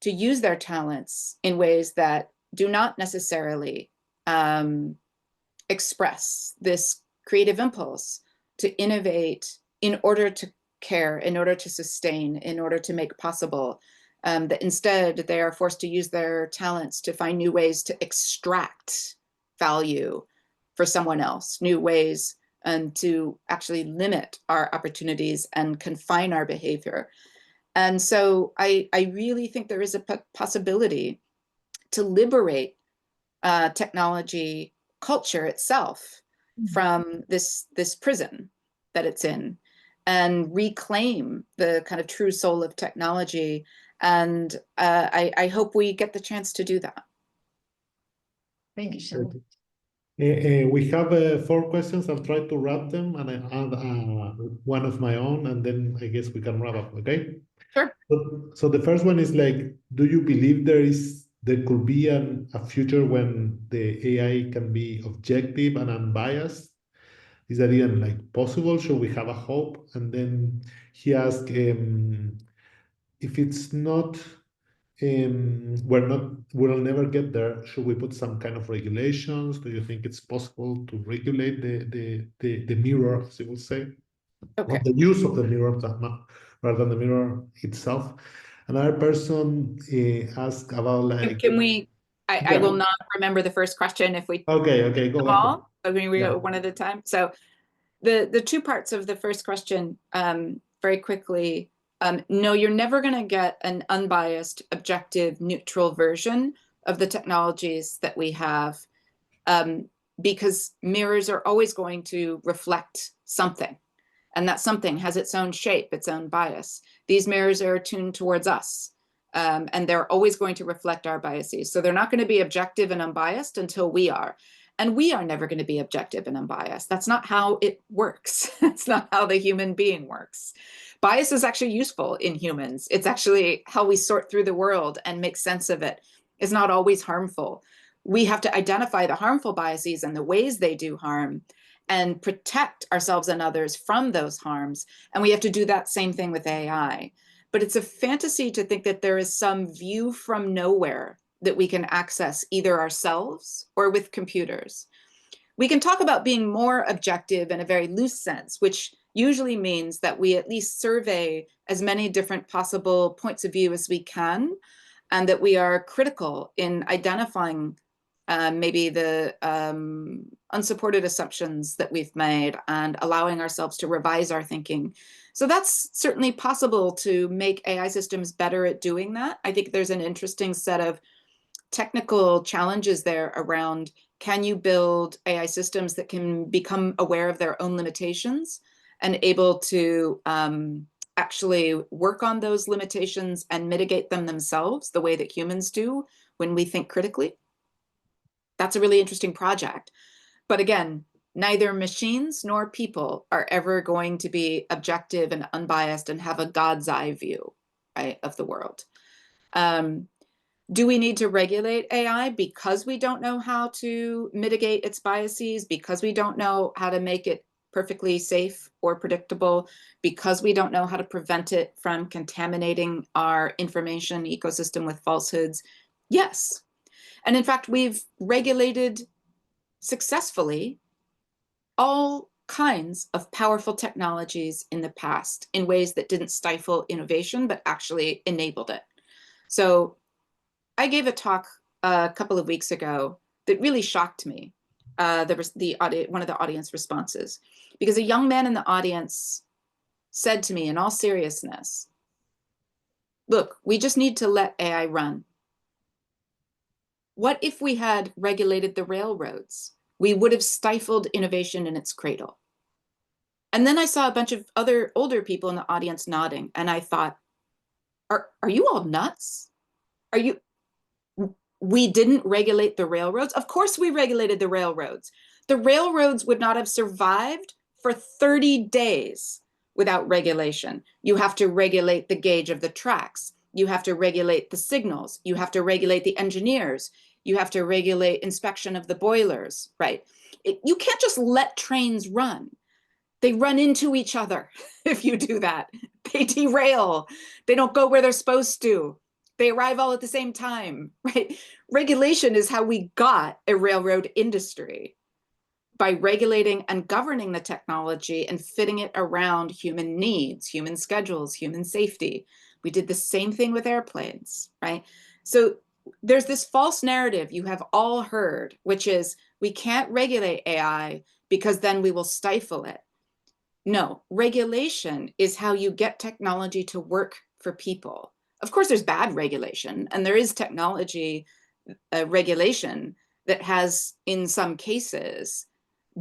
to use their talents in ways that do not necessarily express this creative impulse to innovate in order to care, in order to sustain, in order to make possible that instead they are forced to use their talents to find new ways to extract value for someone else, new ways and to actually limit our opportunities and confine our behavior. And so I really think there is a possibility to liberate technology culture itself from this prison that it's in, and reclaim the kind of true soul of technology. And I hope we get the chance to do that. Thank you, Shannon. We have 4 questions. I'll try to wrap them, and I add one of my own, and then I guess we can wrap up, okay? Sure. So the first one is like, do you believe there could be a future when the AI can be objective and unbiased? Is that even like possible? Should we have a hope? And then he asked, if it's not, we'll never get there. Should we put some kind of regulations? Do you think it's possible to regulate the mirror, as you will say? Okay. Or the use of the mirror rather than the mirror itself? Another person asked about like. Can we? I Yeah. will not remember the first question if we. Okay, go them ahead. all. I mean, we Yeah. go one at a time. So the 2 parts of the first question, very quickly. No, you're never going to get an unbiased, objective, neutral version of the technologies that we have, because mirrors are always going to reflect something, and that something has its own shape, its own bias. These mirrors are tuned towards us, and they're always going to reflect our biases. So they're not going to be objective and unbiased until we are. And we are never going to be objective and unbiased. That's not how it works. That's not how the human being works. Bias is actually useful in humans. It's actually how we sort through the world and make sense of it. It's not always harmful. We have to identify the harmful biases and the ways they do harm and protect ourselves and others from those harms. And we have to do that same thing with AI. But it's a fantasy to think that there is some view from nowhere that we can access either ourselves or with computers. We can talk about being more objective in a very loose sense, which usually means that we at least survey as many different possible points of view as we can, and that we are critical in identifying maybe the unsupported assumptions that we've made and allowing ourselves to revise our thinking. So that's certainly possible to make AI systems better at doing that. I think there's an interesting set of technical challenges there around, can you build AI systems that can become aware of their own limitations and able to actually work on those limitations and mitigate them themselves the way that humans do when we think critically? That's a really interesting project. But again, neither machines nor people are ever going to be objective and unbiased and have a God's eye view, right, of the world. Do we need to regulate AI because we don't know how to mitigate its biases, because we don't know how to make it perfectly safe or predictable, because we don't know how to prevent it from contaminating our information ecosystem with falsehoods? Yes. And in fact, we've regulated successfully all kinds of powerful technologies in the past in ways that didn't stifle innovation, but actually enabled it. So I gave a talk a couple of weeks ago that really shocked me. There was one of the audience responses, because a young man in the audience said to me in all seriousness, look, we just need to let AI run. What if we had regulated the railroads? We would have stifled innovation in its cradle. And then I saw a bunch of other older people in the audience nodding, and I thought, are you all nuts? We didn't regulate the railroads? Of course we regulated the railroads. The railroads would not have survived for 30 days without regulation. You have to regulate the gauge of the tracks. You have to regulate the signals. You have to regulate the engineers. You have to regulate inspection of the boilers, right? You can't just let trains run. They run into each other if you do that. They derail. They don't go where they're supposed to. They arrive all at the same time, right? Regulation is how we got a railroad industry, by regulating and governing the technology and fitting it around human needs, human schedules, human safety. We did the same thing with airplanes, right? So there's this false narrative you have all heard, which is we can't regulate AI because then we will stifle it. No, regulation is how you get technology to work for people. Of course, there's bad regulation, and there is technology regulation that has, in some cases,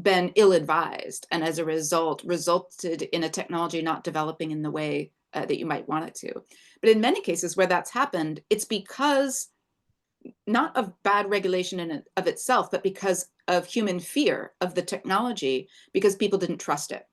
been ill-advised, and as a result, resulted in a technology not developing in the way that you might want it to. But in many cases where that's happened, it's because not of bad regulation in and of itself, but because of human fear of the technology, because people didn't trust it.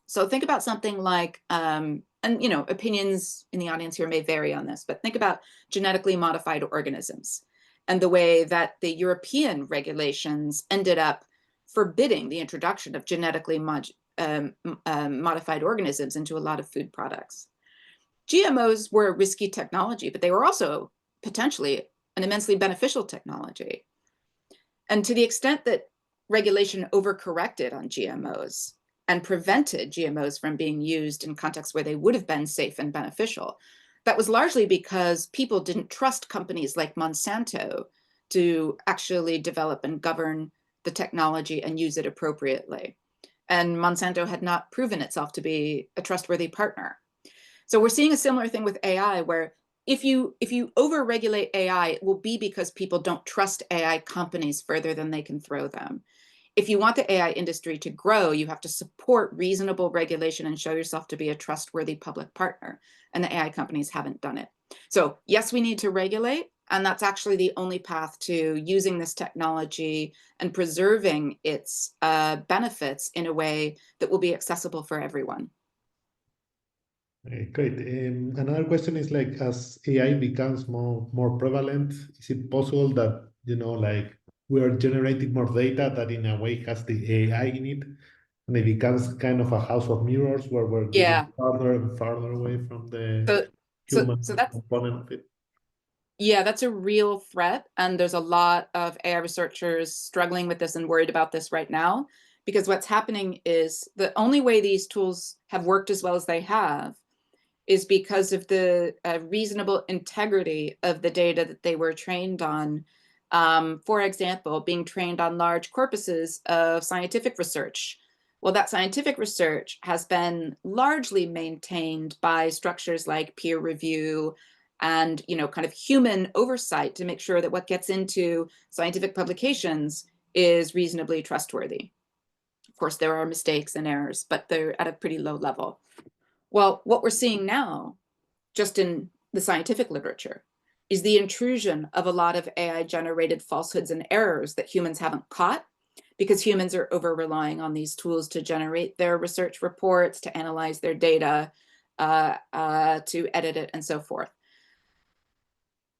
So think about something like, and you know, opinions in the audience here may vary on this, but think about genetically modified organisms and the way that the European regulations ended up forbidding the introduction of genetically modified organisms into a lot of food products. GMOs were a risky technology, but they were also potentially an immensely beneficial technology. And to the extent that regulation overcorrected on GMOs and prevented GMOs from being used in contexts where they would have been safe and beneficial, that was largely because people didn't trust companies like Monsanto to actually develop and govern the technology and use it appropriately. And Monsanto had not proven itself to be a trustworthy partner. So we're seeing a similar thing with AI, where if you over-regulate AI, it will be because people don't trust AI companies further than they can throw them. If you want the AI industry to grow, you have to support reasonable regulation and show yourself to be a trustworthy public partner. And the AI companies haven't done it. So yes, we need to regulate. And that's actually the only path to using this technology and preserving its benefits in a way that will be accessible for everyone. Great. Another question is, like, as AI becomes more prevalent, is it possible that, you know, like, we are generating more data that in a way has the AI in it, and it becomes kind of a house of mirrors where we're getting farther and farther away from the human component of it? Yeah, that's a real threat. And there's a lot of AI researchers struggling with this and worried about this right now, because what's happening is the only way these tools have worked as well as they have is because of the reasonable integrity of the data that they were trained on. For example, being trained on large corpuses of scientific research. Well, that scientific research has been largely maintained by structures like peer review and, you know, kind of human oversight to make sure that what gets into scientific publications is reasonably trustworthy. Of course, there are mistakes and errors, but they're at a pretty low level. Well, what we're seeing now, just in the scientific literature, is the intrusion of a lot of AI-generated falsehoods and errors that humans haven't caught, because humans are over-relying on these tools to generate their research reports, to analyze their data, to edit it, and so forth.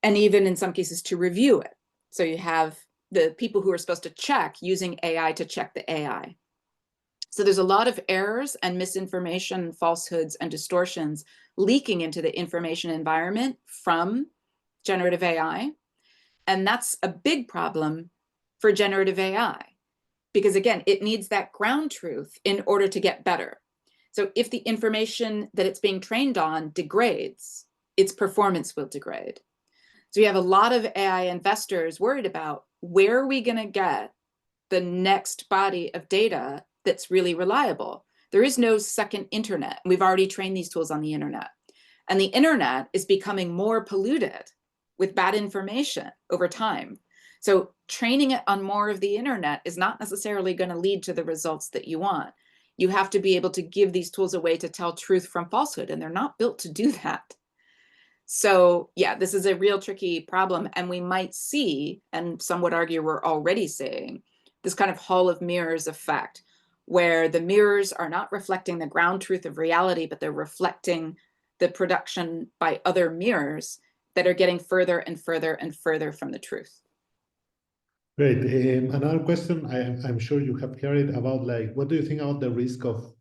And even in some cases to review it. So you have the people who are supposed to check using AI to check the AI. So there's a lot of errors and misinformation, falsehoods, and distortions leaking into the information environment from generative AI. And that's a big problem for generative AI, because again, it needs that ground truth in order to get better. So if the information that it's being trained on degrades, its performance will degrade. So you have a lot of AI investors worried about, where are we going to get the next body of data that's really reliable? There is no second internet. We've already trained these tools on the internet. And the internet is becoming more polluted with bad information over time. So training it on more of the internet is not necessarily going to lead to the results that you want. You have to be able to give these tools a way to tell truth from falsehood, and they're not built to do that. So yeah, this is a real tricky problem. And we might see, and some would argue we're already seeing, this kind of hall of mirrors effect, where the mirrors are not reflecting the ground truth of reality, but they're reflecting the production by other mirrors that are getting further and further and further from the truth. Great. Another question, I'm sure you have heard it about, like, what do you think about the risk of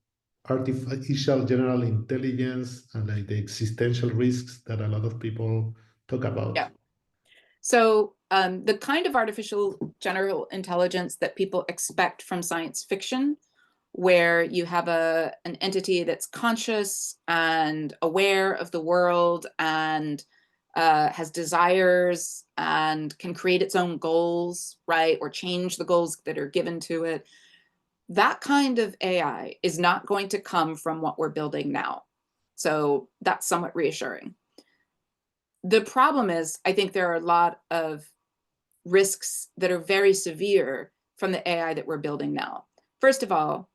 artificial general intelligence and like the existential risks that a lot of people talk about? Yeah. So the kind of artificial general intelligence that people expect from science fiction where you have an entity that's conscious and aware of the world and has desires and can create its own goals, right? Or change the goals that are given to it. That kind of AI is not going to come from what we're building now. So that's somewhat reassuring. The problem is, I think there are a lot of risks that are very severe from the AI that we're building now. First of all,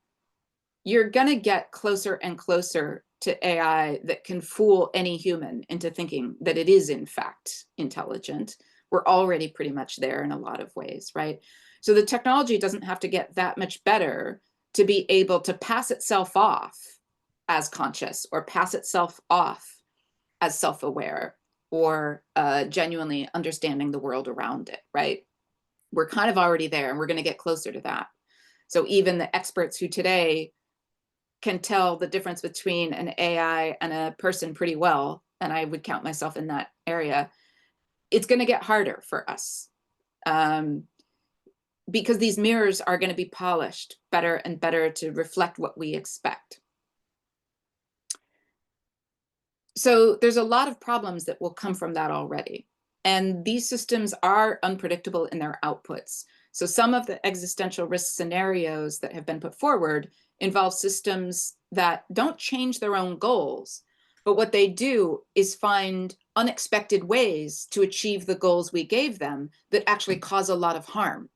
you're going to get closer and closer to AI that can fool any human into thinking that it is in fact intelligent. We're already pretty much there in a lot of ways, right? So the technology doesn't have to get that much better to be able to pass itself off as conscious or pass itself off as self-aware or genuinely understanding the world around it, right? We're kind of already there, and we're going to get closer to that. So even the experts who today can tell the difference between an AI and a person pretty well, and I would count myself in that area, it's going to get harder for us because these mirrors are going to be polished better and better to reflect what we expect. So there's a lot of problems that will come from that already. And these systems are unpredictable in their outputs. So some of the existential risk scenarios that have been put forward involve systems that don't change their own goals, but what they do is find unexpected ways to achieve the goals we gave them that actually cause a lot of harm,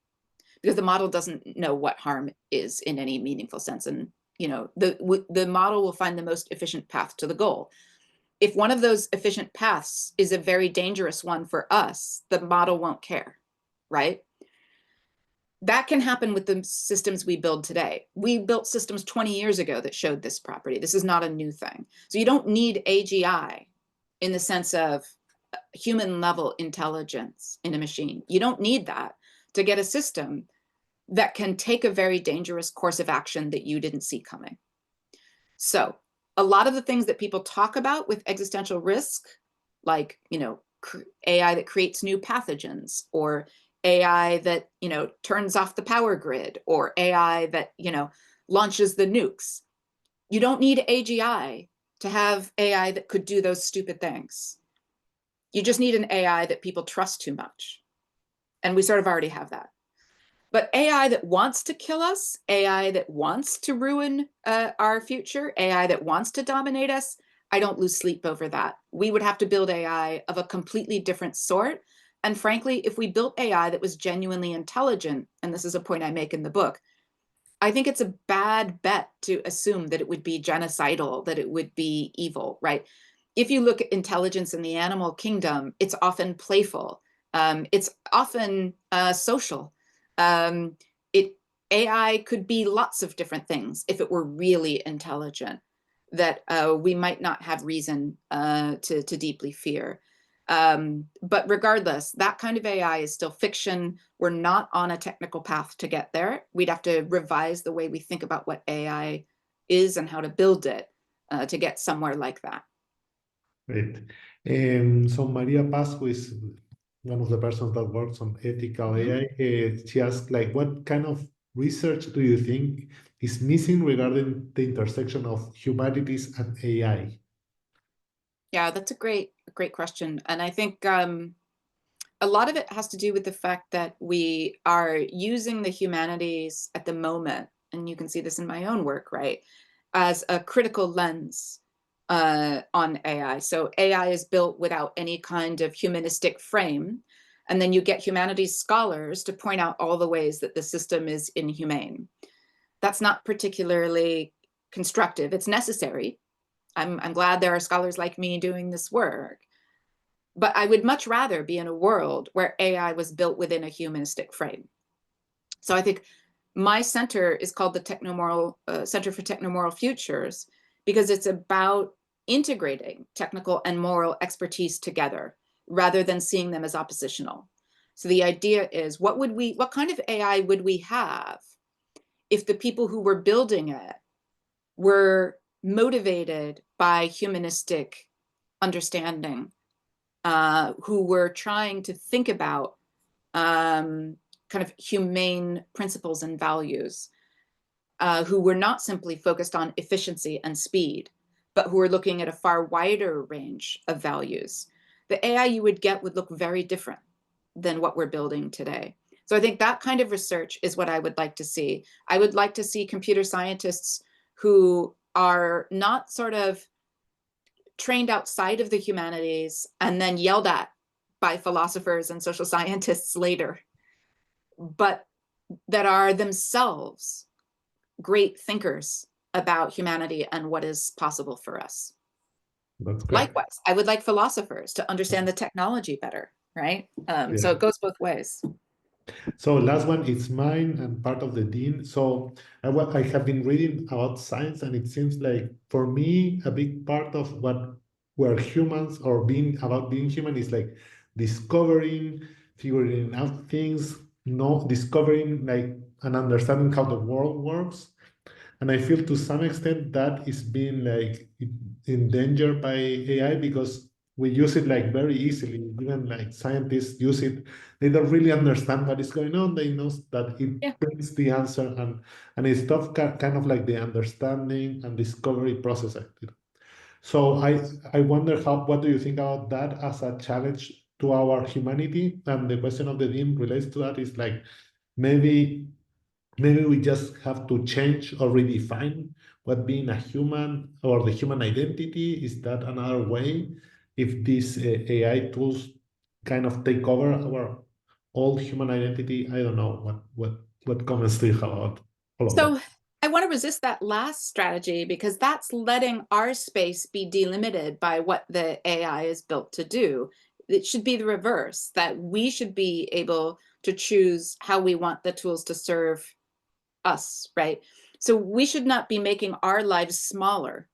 because the model doesn't know what harm is in any meaningful sense. And the model will find the most efficient path to the goal. If one of those efficient paths is a very dangerous one for us, the model won't care, right? That can happen with the systems we build today. We built systems 20 years ago that showed this property. This is not a new thing. So you don't need AGI in the sense of human level intelligence in a machine. You don't need that to get a system that can take a very dangerous course of action that you didn't see coming. So a lot of the things that people talk about with existential risk, like, AI that creates new pathogens, or AI that, turns off the power grid, or AI that, launches the nukes. You don't need AGI to have AI that could do those stupid things. You just need an AI that people trust too much. And we sort of already have that. But AI that wants to kill us, AI that wants to ruin our future, AI that wants to dominate us, I don't lose sleep over that. We would have to build AI of a completely different sort. And frankly, if we built AI that was genuinely intelligent, and this is a point I make in the book, I think it's a bad bet to assume that it would be genocidal, that it would be evil, right? If you look at intelligence in the animal kingdom, it's often playful. It's often social. AI could be lots of different things if it were really intelligent, that we might not have reason to deeply fear. But regardless, that kind of AI is still fiction. We're not on a technical path to get there. We'd have to revise the way we think about what AI is and how to build it to get somewhere like that. Great. So Maria Paz, who is one of the persons that works on ethical AI, she asked, what kind of research do you think is missing regarding the intersection of humanities and AI? Yeah, that's a great question. And I think a lot of it has to do with the fact that we are using the humanities at the moment, and you can see this in my own work, right, as a critical lens on AI. So AI is built without any kind of humanistic frame, and then you get humanities scholars to point out all the ways that the system is inhumane. That's not particularly constructive. It's necessary. I'm glad there are scholars like me doing this work, but I would much rather be in a world where AI was built within a humanistic frame. So I think my center is called the Center for Technomoral Futures, because it's about integrating technical and moral expertise together rather than seeing them as oppositional. So the idea is, what kind of AI would we have if the people who were building it were motivated by humanistic understanding, who were trying to think about kind of humane principles and values? who were not simply focused on efficiency and speed, but who were looking at a far wider range of values, the AI you would get would look very different than what we're building today. So I think that kind of research is what I would like to see. I would like to see computer scientists who are not sort of trained outside of the humanities and then yelled at by philosophers and social scientists later, but that are themselves great thinkers about humanity and what is possible for us. That's great. Likewise, I would like philosophers to understand the technology better, right? So it goes both ways. So last one is mine and part of the dean. So I have been reading about science, and it seems like for me, a big part of what we're humans or being human is like discovering, figuring out things, discovering like and understanding how the world works. And I feel to some extent that is being like endangered by AI because we use it like very easily. Even like scientists use it. They don't really understand what is going on. They know that it brings the answer, and it's tough kind of like the understanding and discovery process. So I wonder what do you think about that as a challenge to our humanity? And the question of the dean relates to that is like maybe we just have to change or redefine what being a human or the human identity. Is that another way? If these AI tools kind of take over our old human identity, I don't know what comments do you have about all of that? So I want to resist that last strategy because that's letting our space be delimited by what the AI is built to do. It should be the reverse, that we should be able to choose how we want the tools to serve us, right? So we should not be making our lives smaller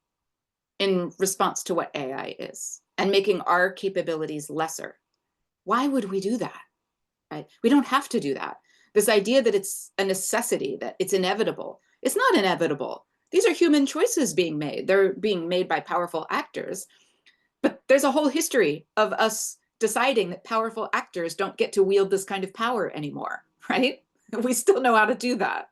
in response to what AI is and making our capabilities lesser. Why would we do that? Right? We don't have to do that. This idea that it's a necessity, that it's inevitable, it's not inevitable. These are human choices being made. They're being made by powerful actors. But there's a whole history of us deciding that powerful actors don't get to wield this kind of power anymore, right? We still know how to do that.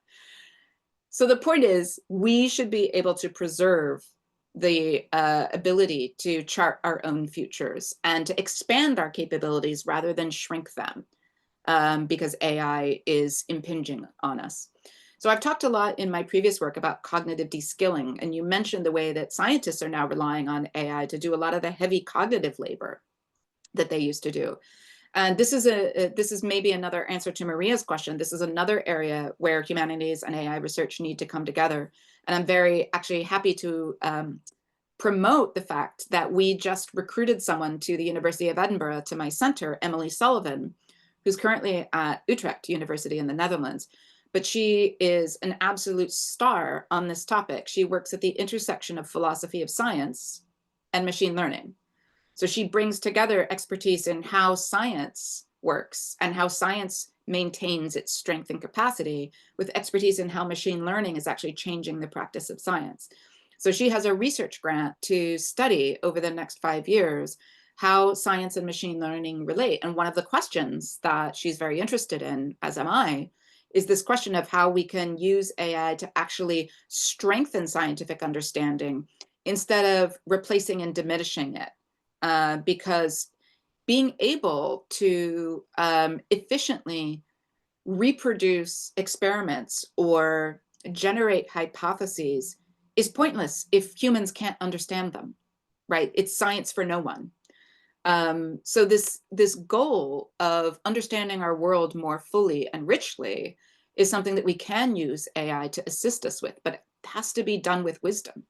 So the point is, we should be able to preserve the ability to chart our own futures and to expand our capabilities rather than shrink them, because AI is impinging on us. So I've talked a lot in my previous work about cognitive de-skilling, and you mentioned the way that scientists are now relying on AI to do a lot of the heavy cognitive labor that they used to do. And this is maybe another answer to Maria's question. This is another area where humanities and AI research need to come together. And I'm very actually happy to promote the fact that we just recruited someone to the University of Edinburgh to my center, Emily Sullivan, who's currently at Utrecht University in the Netherlands. But she is an absolute star on this topic. She works at the intersection of philosophy of science and machine learning. So she brings together expertise in how science works and how science maintains its strength and capacity with expertise in how machine learning is actually changing the practice of science. So she has a research grant to study over the next 5 years how science and machine learning relate. And one of the questions that she's very interested in, as am I, is this question of how we can use AI to actually strengthen scientific understanding instead of replacing and diminishing it. Because being able to efficiently reproduce experiments or generate hypotheses is pointless if humans can't understand them, right? It's science for no one. So this goal of understanding our world more fully and richly is something that we can use AI to assist us with, but it has to be done with wisdom.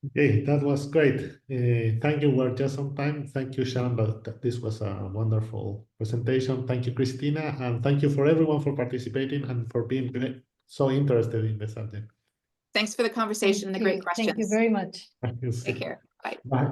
Okay, that was great. Thank you. We're just on time. Thank you, Shannon. This was a wonderful presentation. Thank you, Christina. And thank you for everyone for participating and for being so interested in the subject. Thanks for the conversation and the great questions. Thank you very much. Take care. Bye. Bye.